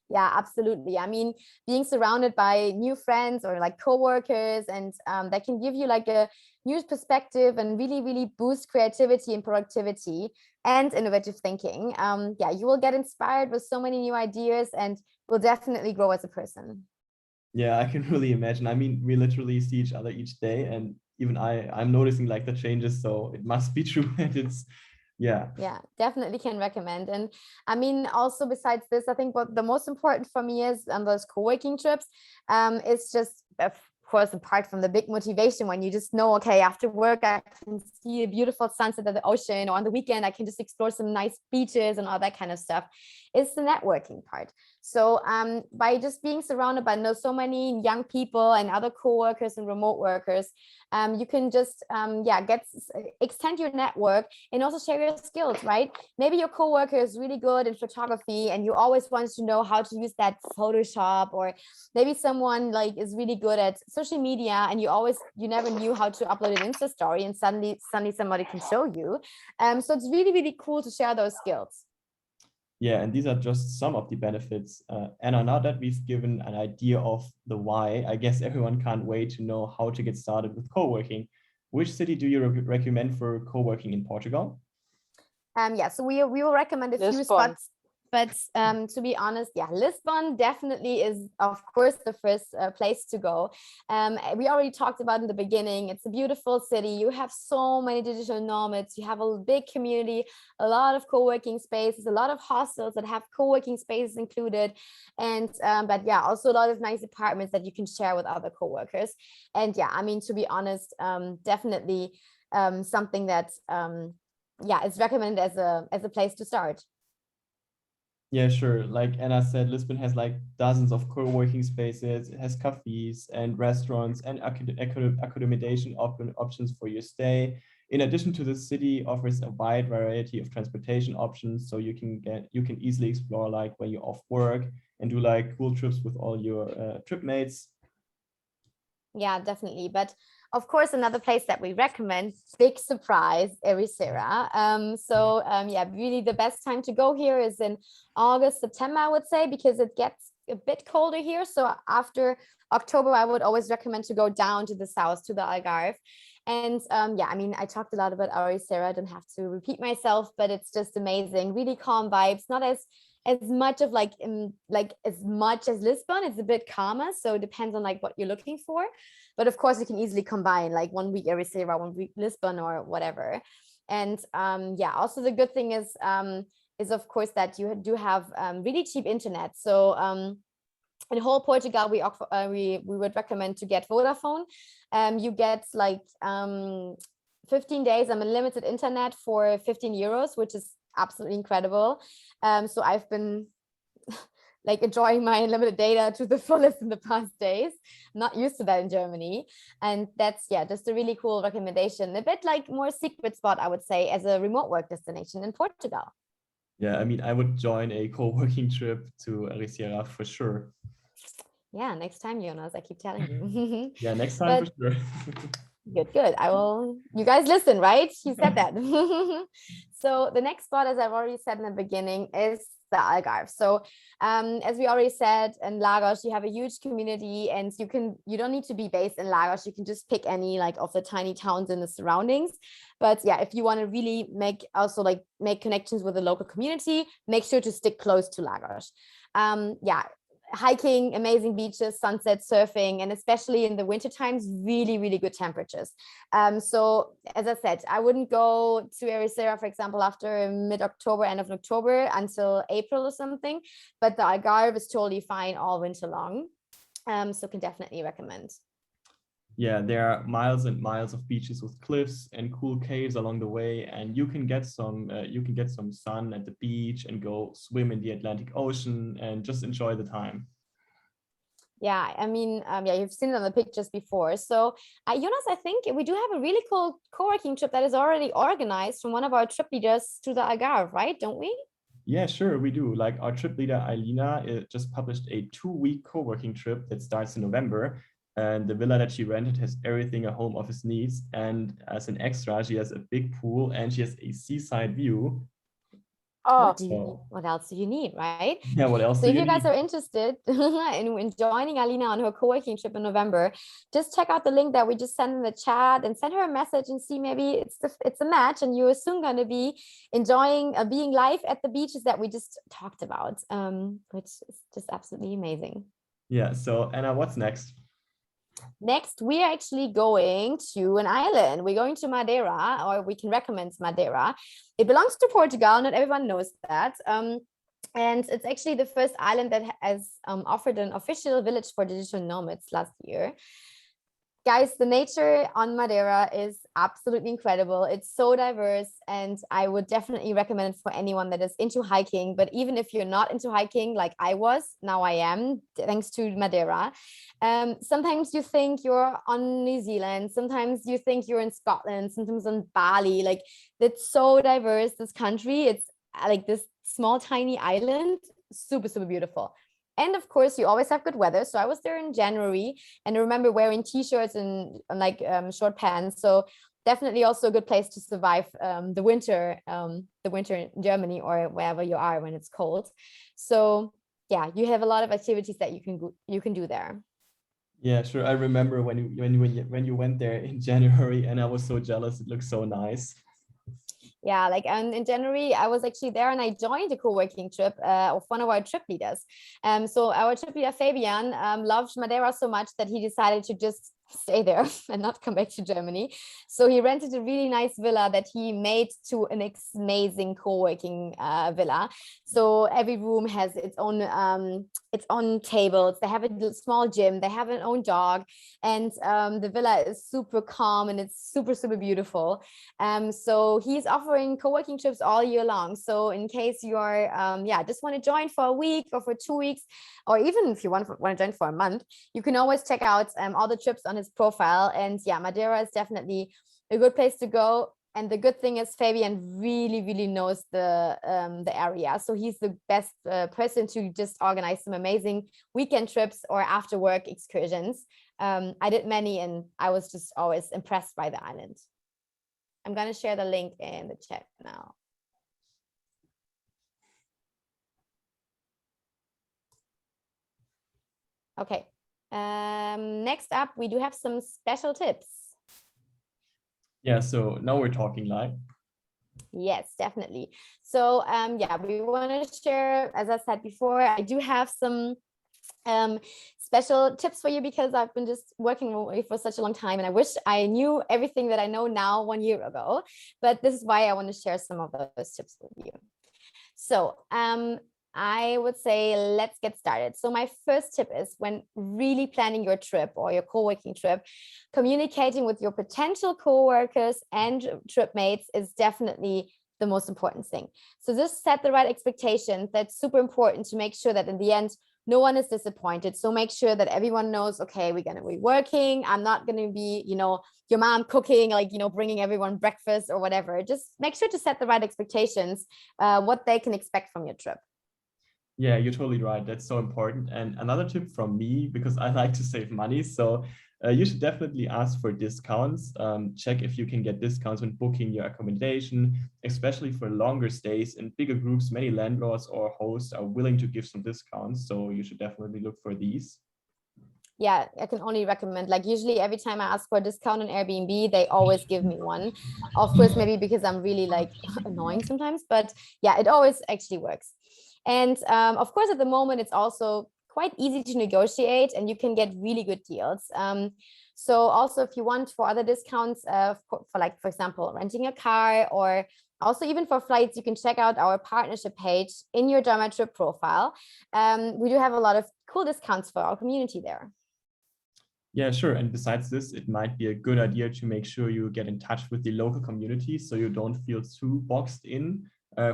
Yeah, absolutely. I mean, being surrounded by new friends or like coworkers, and that can give you like a new perspective and really, really boost creativity and productivity and innovative thinking. Yeah, you will get inspired with so many new ideas and will definitely grow as a person. Yeah, I can really imagine. I mean, we literally see each other each day, and even I'm noticing like the changes. So it must be true. And yeah, definitely can recommend. And I mean, also besides this, I think what the most important for me is on those co-working trips is just, of course, apart from the big motivation, when you just know, okay, after work I can see a beautiful sunset at the ocean, or on the weekend I can just explore some nice beaches and all that kind of stuff, is the networking part. So by just being surrounded by so many young people and other co-workers and remote workers, you can just extend your network and also share your skills, right? Maybe your coworker is really good in photography and you always want to know how to use that Photoshop, or maybe someone like is really good at social media and you never knew how to upload an Insta story, and suddenly somebody can show you. So it's really, really cool to share those skills. Yeah, and these are just some of the benefits. Anna, now that we've given an idea of the why, I guess everyone can't wait to know how to get started with co-working. Which city do you recommend for co-working in Portugal? So we will recommend a few spots, but to be honest, Lisbon definitely is, of course, the first place to go. We already talked about in the beginning, it's a beautiful city. You have so many digital nomads. You have a big community, a lot of co-working spaces, a lot of hostels that have co-working spaces included, and also a lot of nice apartments that you can share with other co-workers. And I mean, to be honest, definitely something that it's recommended as a place to start. Yeah, sure. Like Anna said, Lisbon has like dozens of co-working spaces. It has cafes and restaurants and accommodation options for your stay. In addition to, the city offers a wide variety of transportation options, so you can easily explore like when you're off work and do like cool trips with all your trip mates. Yeah, definitely. But of course, another place that we recommend, big surprise, Ericeira. Really the best time to go here is in August, September, I would say, because it gets a bit colder here. So after October, I would always recommend to go down to the south, to the Algarve. And I mean, I talked a lot about Ericeira. I don't have to repeat myself, but it's just amazing. Really calm vibes, not as much of as much as Lisbon. It's a bit calmer, so it depends on like what you're looking for. But of course, you can easily combine like 1 week Ericeira, 1 week Lisbon, or whatever. And also the good thing is of course that you do have really cheap internet. So in whole Portugal, we would recommend to get Vodafone. You get like 15 days of unlimited internet for 15 euros, which is absolutely incredible. So I've been like enjoying my unlimited data to the fullest in the past days. Not used to that in Germany. And that's just a really cool recommendation. A bit like more secret spot, I would say, as a remote work destination in Portugal. Yeah, I mean, I would join a co-working trip to Ericeira for sure. Yeah, next time, Jonas, I keep telling you. Yeah, next time for sure. Good. You guys listen, right? She said that. So the next spot, as I've already said in the beginning, is the Algarve. So as we already said, in Lagos, you have a huge community, and you don't need to be based in Lagos. You can just pick any like of the tiny towns in the surroundings. But yeah, if you want to really make connections with the local community, make sure to stick close to Lagos. Hiking, amazing beaches, sunset, surfing, and especially in the winter times, really, really good temperatures. So as I said, I wouldn't go to Ericeira, for example, after mid-October, end of October until April or something, but the Algarve is totally fine all winter long. So can definitely recommend. Yeah, there are miles and miles of beaches with cliffs and cool caves along the way, and you can get some sun at the beach and go swim in the Atlantic Ocean and just enjoy the time. Yeah, I mean, you've seen it on the pictures before. So, Jonas, I think we do have a really cool co-working trip that is already organized from one of our trip leaders to the Algarve, right? Don't we? Yeah, sure, we do. Like our trip leader, Eilina, just published a 2-week co-working trip that starts in November. And the villa that she rented has everything a home office needs. And as an extra, she has a big pool and she has a seaside view. Oh, what else do you need, right? Yeah, what else So do if you you guys need? are interested in joining Alina on her co-working trip in November, just check out the link that we just sent in the chat and send her a message and see maybe it's a match, and you're soon going to be enjoying being live at the beaches that we just talked about, which is just absolutely amazing. Yeah, so Anna, what's next? Next, we are actually going to an island. We're going to Madeira, or we can recommend Madeira. It belongs to Portugal. Not everyone knows that. And it's actually the first island that has offered an official village for digital nomads last year. Guys, the nature on Madeira is absolutely incredible. It's so diverse, and I would definitely recommend it for anyone that is into hiking. But even if you're not into hiking like I was, now I am, thanks to Madeira. Sometimes you think you're on New Zealand, sometimes you think you're in Scotland, sometimes on Bali. Like, it's so diverse, this country. It's like this small, tiny island, super, super beautiful. And of course, you always have good weather. So I was there in January, and I remember wearing t-shirts and like short pants. So definitely also a good place to survive the winter in Germany or wherever you are when it's cold. So yeah, you have a lot of activities that you can do there. Yeah, sure. I remember when you went there in January, and I was so jealous. It looked so nice. Yeah, like in January, I was actually there and I joined a co-working trip of one of our trip leaders. So our trip leader, Fabian, loved Madeira so much that he decided to just stay there and not come back to Germany. So he rented a really nice villa that he made to an amazing co-working villa. So every room has its own tables. They have a small gym. They have an own dog, and the villa is super calm and it's super, super beautiful. So he's offering co-working trips all year long. So in case you are just want to join for a week or for 2 weeks, or even if you want to join for a month, you can always check out all the trips on his profile. And yeah, Madeira is definitely a good place to go. And the good thing is Fabian really, really knows the area. So he's the best person to just organize some amazing weekend trips or after work excursions. I did many, and I was just always impressed by the island. I'm going to share the link in the chat now. Okay. Next up, we do have some special tips. Yeah, so now we're talking live. Yes, definitely. So we want to share, as I said before, I do have some special tips for you because I've been just working away for such a long time, and I wish I knew everything that I know now 1 year ago, but this is why I want to share some of those tips with you. So I would say let's get started. So my first tip is, when really planning your trip or your co-working trip, communicating with your potential co-workers and trip mates is definitely the most important thing. So just set the right expectations. That's super important to make sure that in the end, no one is disappointed. So make sure that everyone knows, okay, we're going to be working. I'm not going to be, your mom cooking, bringing everyone breakfast or whatever. Just make sure to set the right expectations, what they can expect from your trip. Yeah, you're totally right. That's so important. And another tip from me, because I like to save money, so you should definitely ask for discounts. Check if you can get discounts when booking your accommodation, especially for longer stays in bigger groups. Many landlords or hosts are willing to give some discounts, so you should definitely look for these. Yeah, I can only recommend, like usually every time I ask for a discount on Airbnb, they always give me one. Of course, maybe because I'm really like annoying sometimes, but yeah, it always actually works. And of course, at the moment, it's also quite easy to negotiate and you can get really good deals. So also if you want for other discounts for like, for example, renting a car or also even for flights, you can check out our partnership page in your JoinMyTrip profile. We do have a lot of cool discounts for our community there. Yeah, sure. And besides this, it might be a good idea to make sure you get in touch with the local community so you don't feel too boxed in.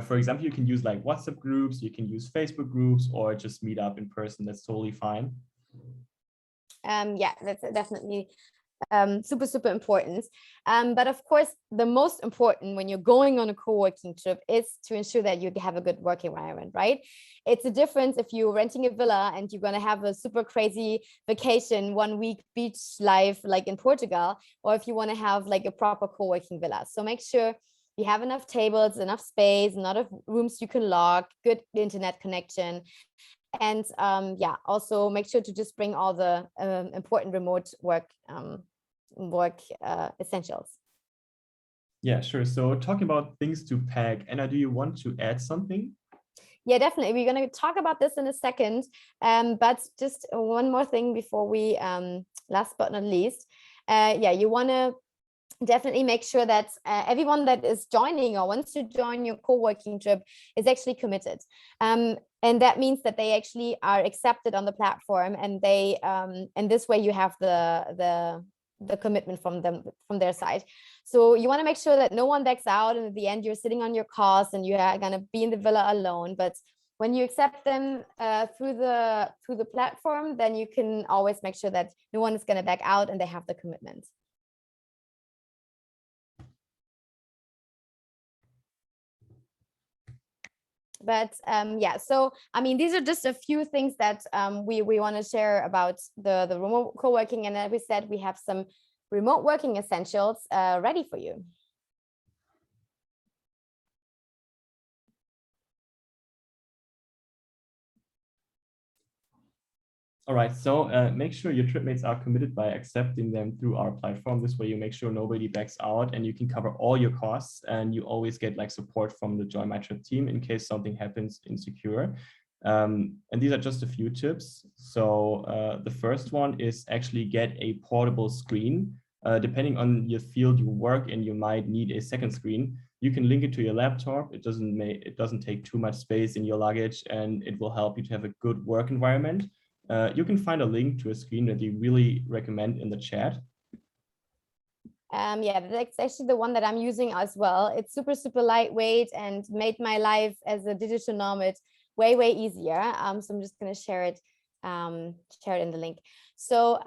For example, you can use like WhatsApp groups, you can use Facebook groups, or just meet up in person. That's totally fine. Yeah, that's definitely super important. But of course, the most important when you're going on a co-working trip is to ensure that you have a good work environment, right? It's a difference if you're renting a villa and you're going to have a super crazy vacation, 1 week beach life like in Portugal, or if you want to have like a proper co-working villa. So make sure you have enough tables, enough space, enough rooms you can lock, good internet connection. And yeah, also make sure to just bring all the important remote work essentials. Yeah, sure. So talking about things to pack, Anna, do you want to add something? Yeah, definitely. We're going to talk about this in a second. But just one more thing before we, last but not least, yeah, you want to definitely make sure that everyone that is joining or wants to join your co-working trip is actually committed. And that means that they actually are accepted on the platform, and they and this way you have the commitment from them, from their side. So you want to make sure that no one backs out, and at the end you're sitting on your cost and you are going to be in the villa alone. But when you accept them through the platform, then you can always make sure that no one is going to back out and they have the commitment. But yeah, so I mean, these are just a few things that we want to share about the remote co-working. And as we said, we have some remote working essentials ready for you. All right, so make sure your tripmates are committed by accepting them through our platform. This way you make sure nobody backs out and you can cover all your costs, and you always get like support from the JoinMyTrip team in case something happens insecure. And these are just a few tips. So the first one is actually get a portable screen. Depending on your field you work in, you might need a second screen. You can link it to your laptop. It doesn't take too much space in your luggage, and it will help you to have a good work environment. You can find a link to a screen that you really recommend in the chat. Yeah, that's actually the one that I'm using as well. It's super lightweight and made my life as a digital nomad way easier. So I'm just going to share it in the link. So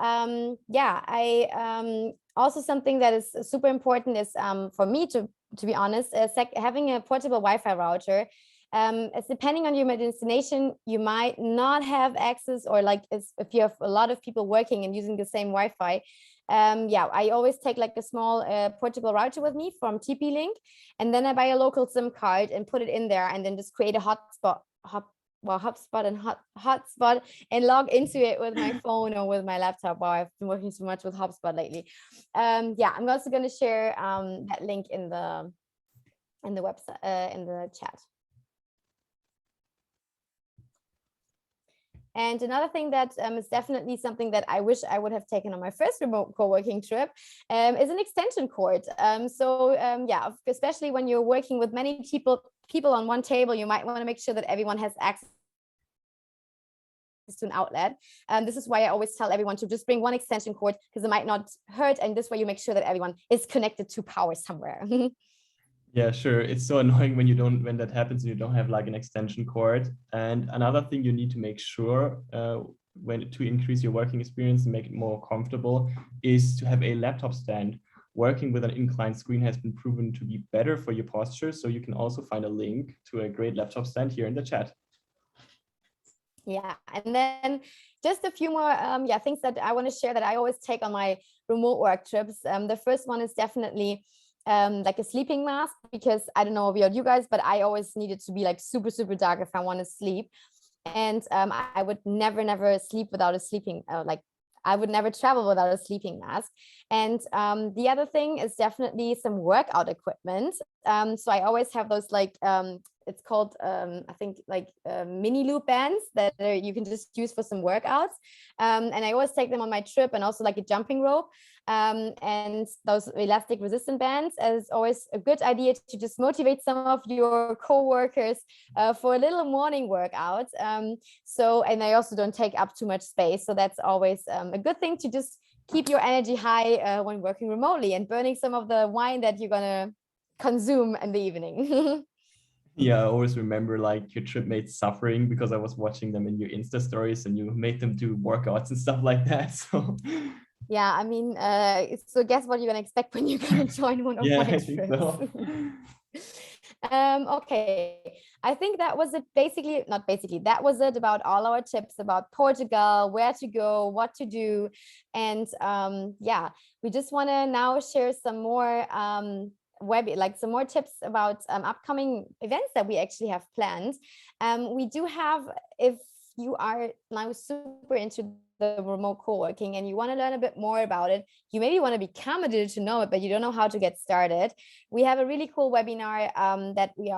yeah, I also something that is super important is for me to be honest, having a portable Wi-Fi router. As depending on your destination, you might not have access, or like if you have a lot of people working and using the same Wi-Fi. Yeah, I always take like a small portable router with me from TP-Link, and then I buy a local SIM card and put it in there, and then just create a hotspot and log into it with my phone or with my laptop. Wow, I've been working so much with HubSpot lately. Yeah, I'm also going to share that link in the website in the chat. And another thing that is definitely something that I wish I would have taken on my first remote co-working trip is an extension cord. Yeah, especially when you're working with many people on one table, you might want to make sure that everyone has access to an outlet. This is why I always tell everyone to just bring one extension cord, because it might not hurt. And this way you make sure that everyone is connected to power somewhere. Yeah, sure. It's so annoying when that happens and you don't have like an extension cord. And another thing you need to make sure to increase your working experience and make it more comfortable is to have a laptop stand. Working with an inclined screen has been proven to be better for your posture. So you can also find a link to a great laptop stand here in the chat. Yeah, and then just a few more things that I want to share that I always take on my remote work trips. The first one is definitely like a sleeping mask, because I don't know about you guys, but I always need it to be like super, super dark if I want to sleep. And I would never sleep without a sleeping like I would never travel without a sleeping mask. And the other thing is definitely some workout equipment. So I always have those like it's called I think like mini loop bands that you can just use for some workouts. And I always take them on my trip, and also like a jumping rope. And those elastic resistant bands is always a good idea to just motivate some of your co-workers for a little morning workout. So, and they also don't take up too much space. So that's always a good thing to just keep your energy high when working remotely and burning some of the wine that you're gonna consume in the evening. Yeah, I always remember like your trip mates suffering because I was watching them in your Insta stories and you made them do workouts and stuff like that. So yeah, I mean, so guess what you're gonna expect when you're gonna join one of yeah, my I think so. trips. Okay, I think that was it. Basically, not basically, that was it about all our tips about Portugal, where to go, what to do. And yeah, we just want to now share some more some more tips about upcoming events that we actually have planned. We do have, if you are now super into the remote co-working and you want to learn a bit more about it, you maybe want to become a digital nomad, but you don't know how to get started. We have a really cool webinar that we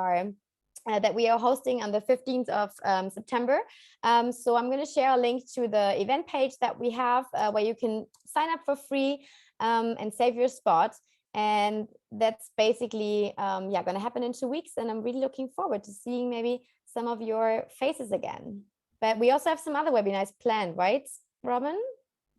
are hosting on the 15th of September. So I'm going to share a link to the event page that we have where you can sign up for free and save your spot. And that's basically going to happen in 2 weeks. And I'm really looking forward to seeing maybe some of your faces again. But we also have some other webinars planned, right, Robin?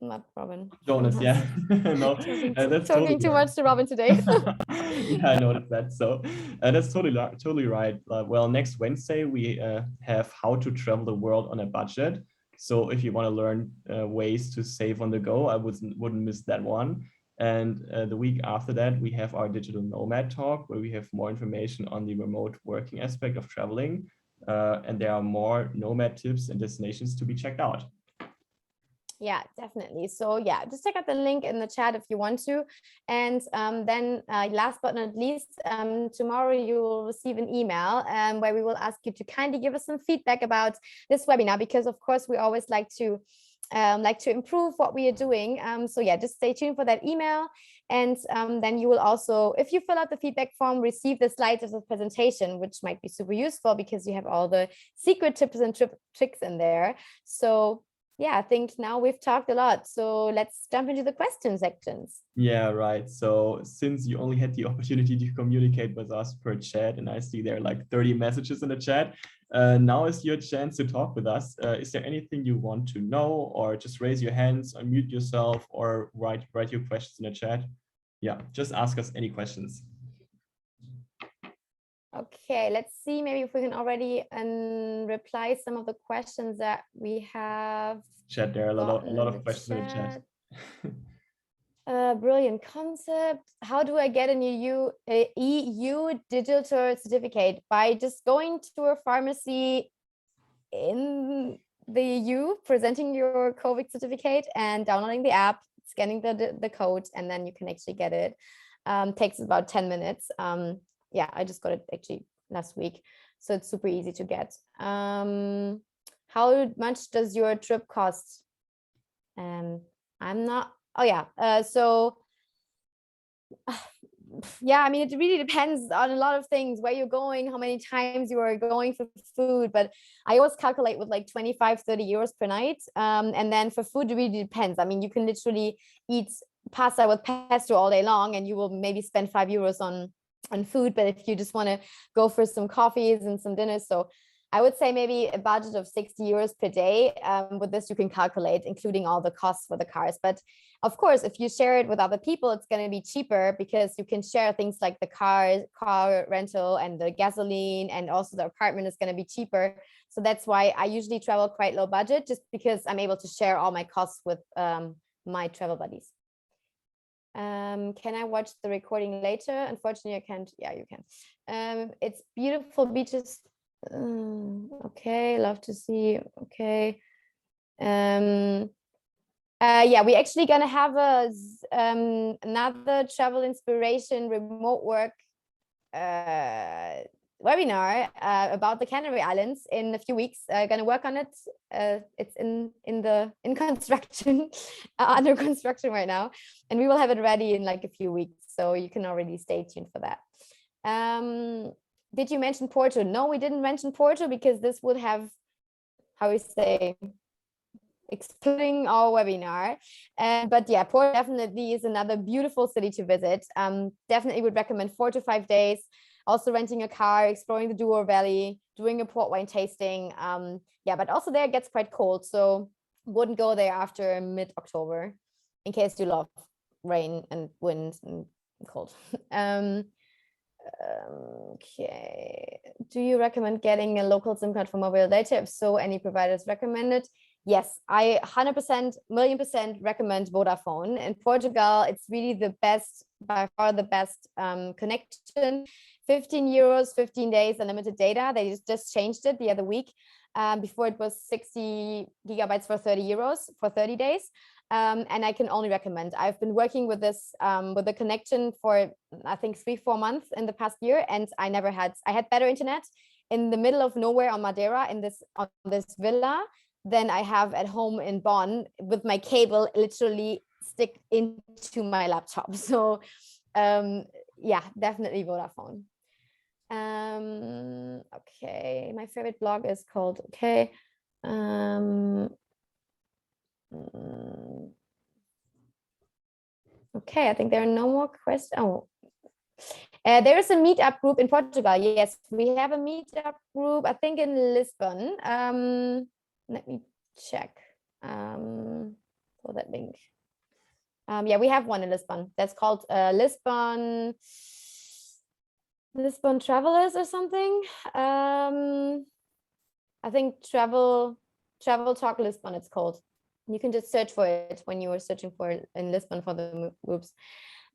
Not Robin. Jonas, yeah. No, that's talking too much to Robin today. Yeah, I noticed that. So that's totally right. Well, next Wednesday we have how to travel the world on a budget. So if you want to learn ways to save on the go, I wouldn't miss that one. And the week after that, we have our digital nomad talk, where we have more information on the remote working aspect of traveling. And there are more nomad tips and destinations to be checked out. Yeah, definitely. So yeah, just check out the link in the chat if you want to. And then last but not least, tomorrow you will receive an email where we will ask you to kindly give us some feedback about this webinar, because of course we always like to improve what we are doing. So yeah, just stay tuned for that email. And then you will also, if you fill out the feedback form, receive the slides of the presentation, which might be super useful because you have all the secret tips and tricks in there. So yeah, I think now we've talked a lot. So let's jump into the question sections. Yeah, right. So since you only had the opportunity to communicate with us per chat, and I see there are like 30 messages in the chat, now is your chance to talk with us. Is there anything you want to know, or just raise your hands, unmute yourself, or write your questions in the chat? Yeah, just ask us any questions. Okay, let's see maybe if we can already reply some of the questions that we have. Chat, there are a lot of questions in the chat. Brilliant concept. How do I get an EU digital certificate? By just going to a pharmacy in the EU, presenting your COVID certificate and downloading the app, scanning the code, and then you can actually get it. Takes about 10 minutes. Yeah, I just got it actually last week, so it's super easy to get. How much does your trip cost? I'm not. Oh yeah. So yeah, I mean, it really depends on a lot of things, where you're going, how many times you are going for food, but I always calculate with like 25-30 euros per night. And then for food, it really depends. I mean, you can literally eat pasta with pesto all day long and you will maybe spend 5 euros on food. But if you just want to go for some coffees and some dinners, so I would say maybe a budget of 60 euros per day. With this, you can calculate, including all the costs for the cars. But of course, if you share it with other people, it's going to be cheaper because you can share things like the car rental and the gasoline, and also the apartment is going to be cheaper. So that's why I usually travel quite low budget, just because I'm able to share all my costs with my travel buddies. Can I watch the recording later? Unfortunately, I can't. Yeah, you can. It's beautiful beaches. Okay, love to see. Okay. Yeah, we're actually gonna have another travel inspiration remote work webinar about the Canary Islands in a few weeks. Gonna work on it. It's in construction, under construction right now, and we will have it ready in like a few weeks. So you can already stay tuned for that. Did you mention Porto? No, we didn't mention Porto because this would have, how we say, exploding our webinar. But yeah, Porto definitely is another beautiful city to visit. Definitely would recommend 4 to 5 days. Also renting a car, exploring the Douro Valley, doing a port wine tasting. Yeah, but also there it gets quite cold, so wouldn't go there after mid-October in case you love rain and wind and cold. Okay. Do you recommend getting a local SIM card for mobile data? If so, any providers recommended? Yes, I 100%, million percent recommend Vodafone. In Portugal, it's really the best, by far the best connection. 15 euros, 15 days, unlimited data. They just changed it the other week. Before it was 60 gigabytes for 30 euros for 30 days. And I can only recommend. I've been working with this with the connection for I think 3-4 months in the past year, and I had better internet in the middle of nowhere on Madeira on this villa than I have at home in Bonn with my cable literally stick into my laptop. So yeah, definitely Vodafone. Okay, my favorite blog is called okay. Okay, I think there are no more questions. Oh, there is a meetup group in Portugal. Yes, we have a meetup group, I think in Lisbon. Let me check for that link. Yeah, we have one in Lisbon. That's called Lisbon Travelers or something. I think Travel Talk Lisbon it's called. You can just search for it when you are searching for it in Lisbon for the groups.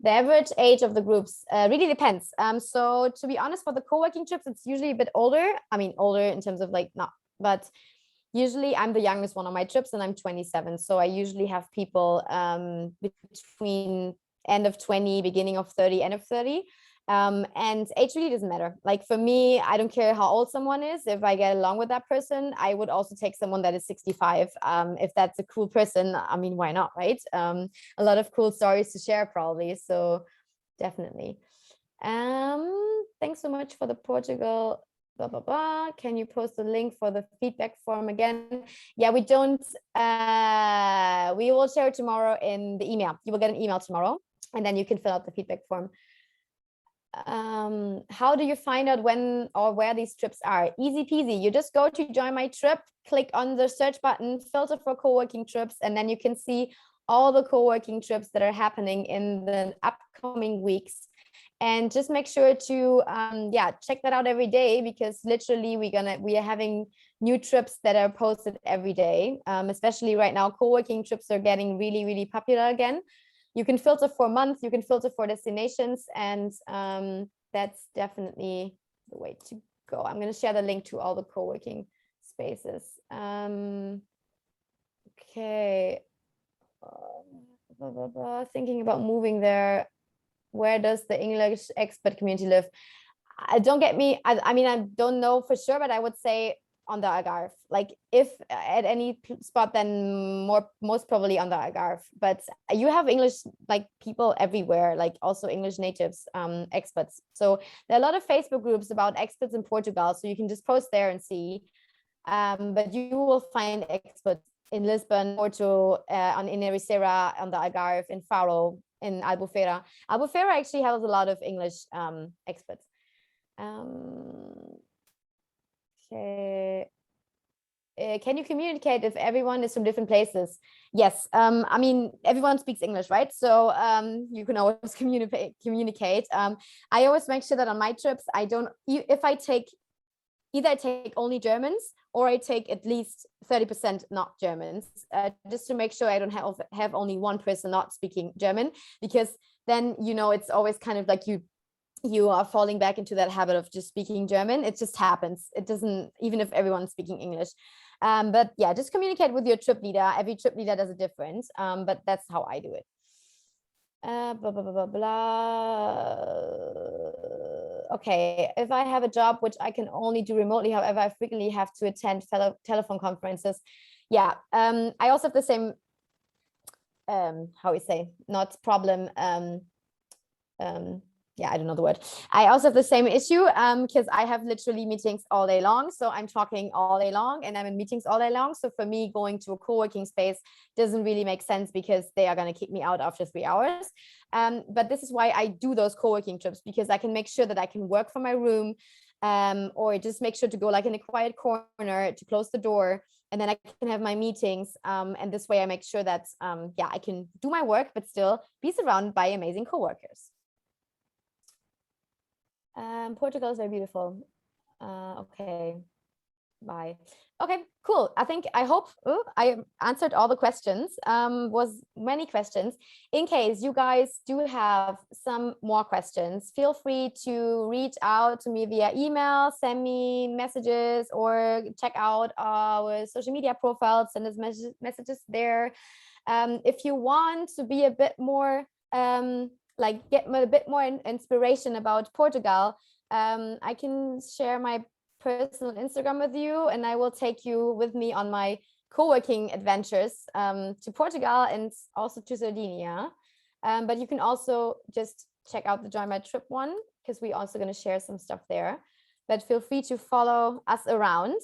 The average age of the groups really depends. So to be honest, for the co-working trips, it's usually a bit older. I mean, older in terms of like not, but usually I'm the youngest one on my trips and I'm 27. So I usually have people between end of 20, beginning of 30, end of 30. And age really doesn't matter. Like for me, I don't care how old someone is. If I get along with that person, I would also take someone that is 65. If that's a cool person, I mean, why not, right? A lot of cool stories to share probably. So definitely. Thanks so much for the Portugal blah blah blah. Can you post a link for the feedback form again? Yeah, we don't. We will share it tomorrow in the email. You will get an email tomorrow, and then you can fill out the feedback form. How do you find out when or where these trips are? Easy peasy. You just go to JoinMyTrip, click on the search button, filter for co-working trips, and then you can see all the co-working trips that are happening in the upcoming weeks. And just make sure to check that out every day, because literally we are having new trips that are posted every day. Especially right now, co-working trips are getting really, really popular again. You can filter for months, you can filter for destinations, and that's definitely the way to go. I'm going to share the link to all the co-working spaces. Okay. Thinking about moving there. Where does the English expat community live? Don't get me. I mean, I don't know for sure, but I would say on the Algarve. Like if at any spot, then most probably on the Algarve. But you have English like people everywhere, like also English natives, expats. So there are a lot of Facebook groups about expats in Portugal. So you can just post there and see. But you will find expats in Lisbon, Porto, in Ericeira, on the Algarve, in Faro, in Albufeira. Albufeira actually has a lot of English expats. Okay. Can you communicate if everyone is from different places? Yes. I mean, everyone speaks English, right? So you can always communicate. I always make sure that on my trips, if I take either I take only Germans or I take at least 30% not Germans, just to make sure I don't have only one person not speaking German, because then, it's always kind of like you you are falling back into that habit of just speaking German. It just happens. It doesn't, even if everyone's speaking English. But yeah, just communicate with your trip leader. Every trip leader does it different. But that's how I do it. Blah, blah, blah, blah, blah. Okay, if I have a job which I can only do remotely, however, I frequently have to attend telephone conferences. Yeah, I also have the same, how we say, not problem. Yeah, I don't know the word. I also have the same issue because I have literally meetings all day long. So I'm talking all day long and I'm in meetings all day long. So for me, going to a co-working space doesn't really make sense because they are going to kick me out after 3 hours. But this is why I do those co-working trips, because I can make sure that I can work from my room, or just make sure to go like in a quiet corner to close the door. And then I can have my meetings. And this way I make sure that, yeah, I can do my work, but still be surrounded by amazing co-workers. Portugal is very beautiful. Okay, bye. Okay, cool. I hope I answered all the questions. Was many questions. In case you guys do have some more questions, feel free to reach out to me via email, send me messages, or check out our social media profiles, send us messages there. If you want to be a bit more like get a bit more inspiration about Portugal, I can share my personal Instagram with you, and I will take you with me on my co-working adventures to Portugal and also to Sardinia. But you can also just check out the Join My Trip one, because we're also going to share some stuff there. But feel free to follow us around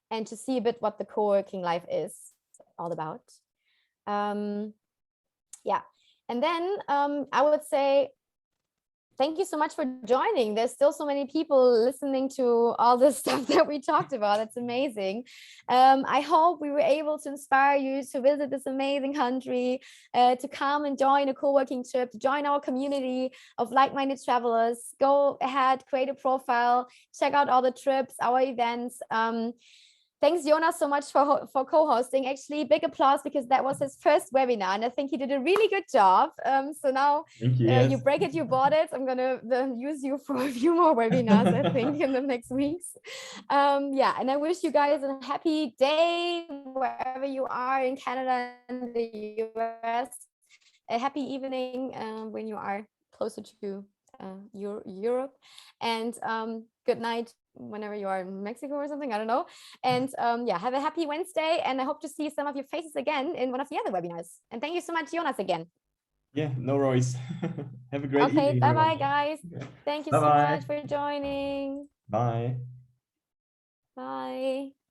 and to see a bit what the co-working life is all about. Yeah. And then I would say, thank you so much for joining. There's still so many people listening to all this stuff that we talked about. It's amazing. I hope we were able to inspire you to visit this amazing country, to come and join a co-working trip, to join our community of like-minded travelers. Go ahead, create a profile, check out all the trips, our events. Thanks, Jonas, so much for co-hosting. Actually, big applause, because that was his first webinar, and I think he did a really good job. So now you break it, you bought it. I'm going to use you for a few more webinars, I think, in the next weeks. Yeah, and I wish you guys a happy day wherever you are in Canada and the US. A happy evening when you are closer to Europe, and good night whenever you are in Mexico or something, I don't know. And yeah, have a happy Wednesday, and I hope to see some of your faces again in one of the other webinars. And thank you so much, Jonas, again. Yeah, no worries. Have a great evening. Okay, bye-bye, guys. Okay. Thank you so much for joining. Bye. Bye.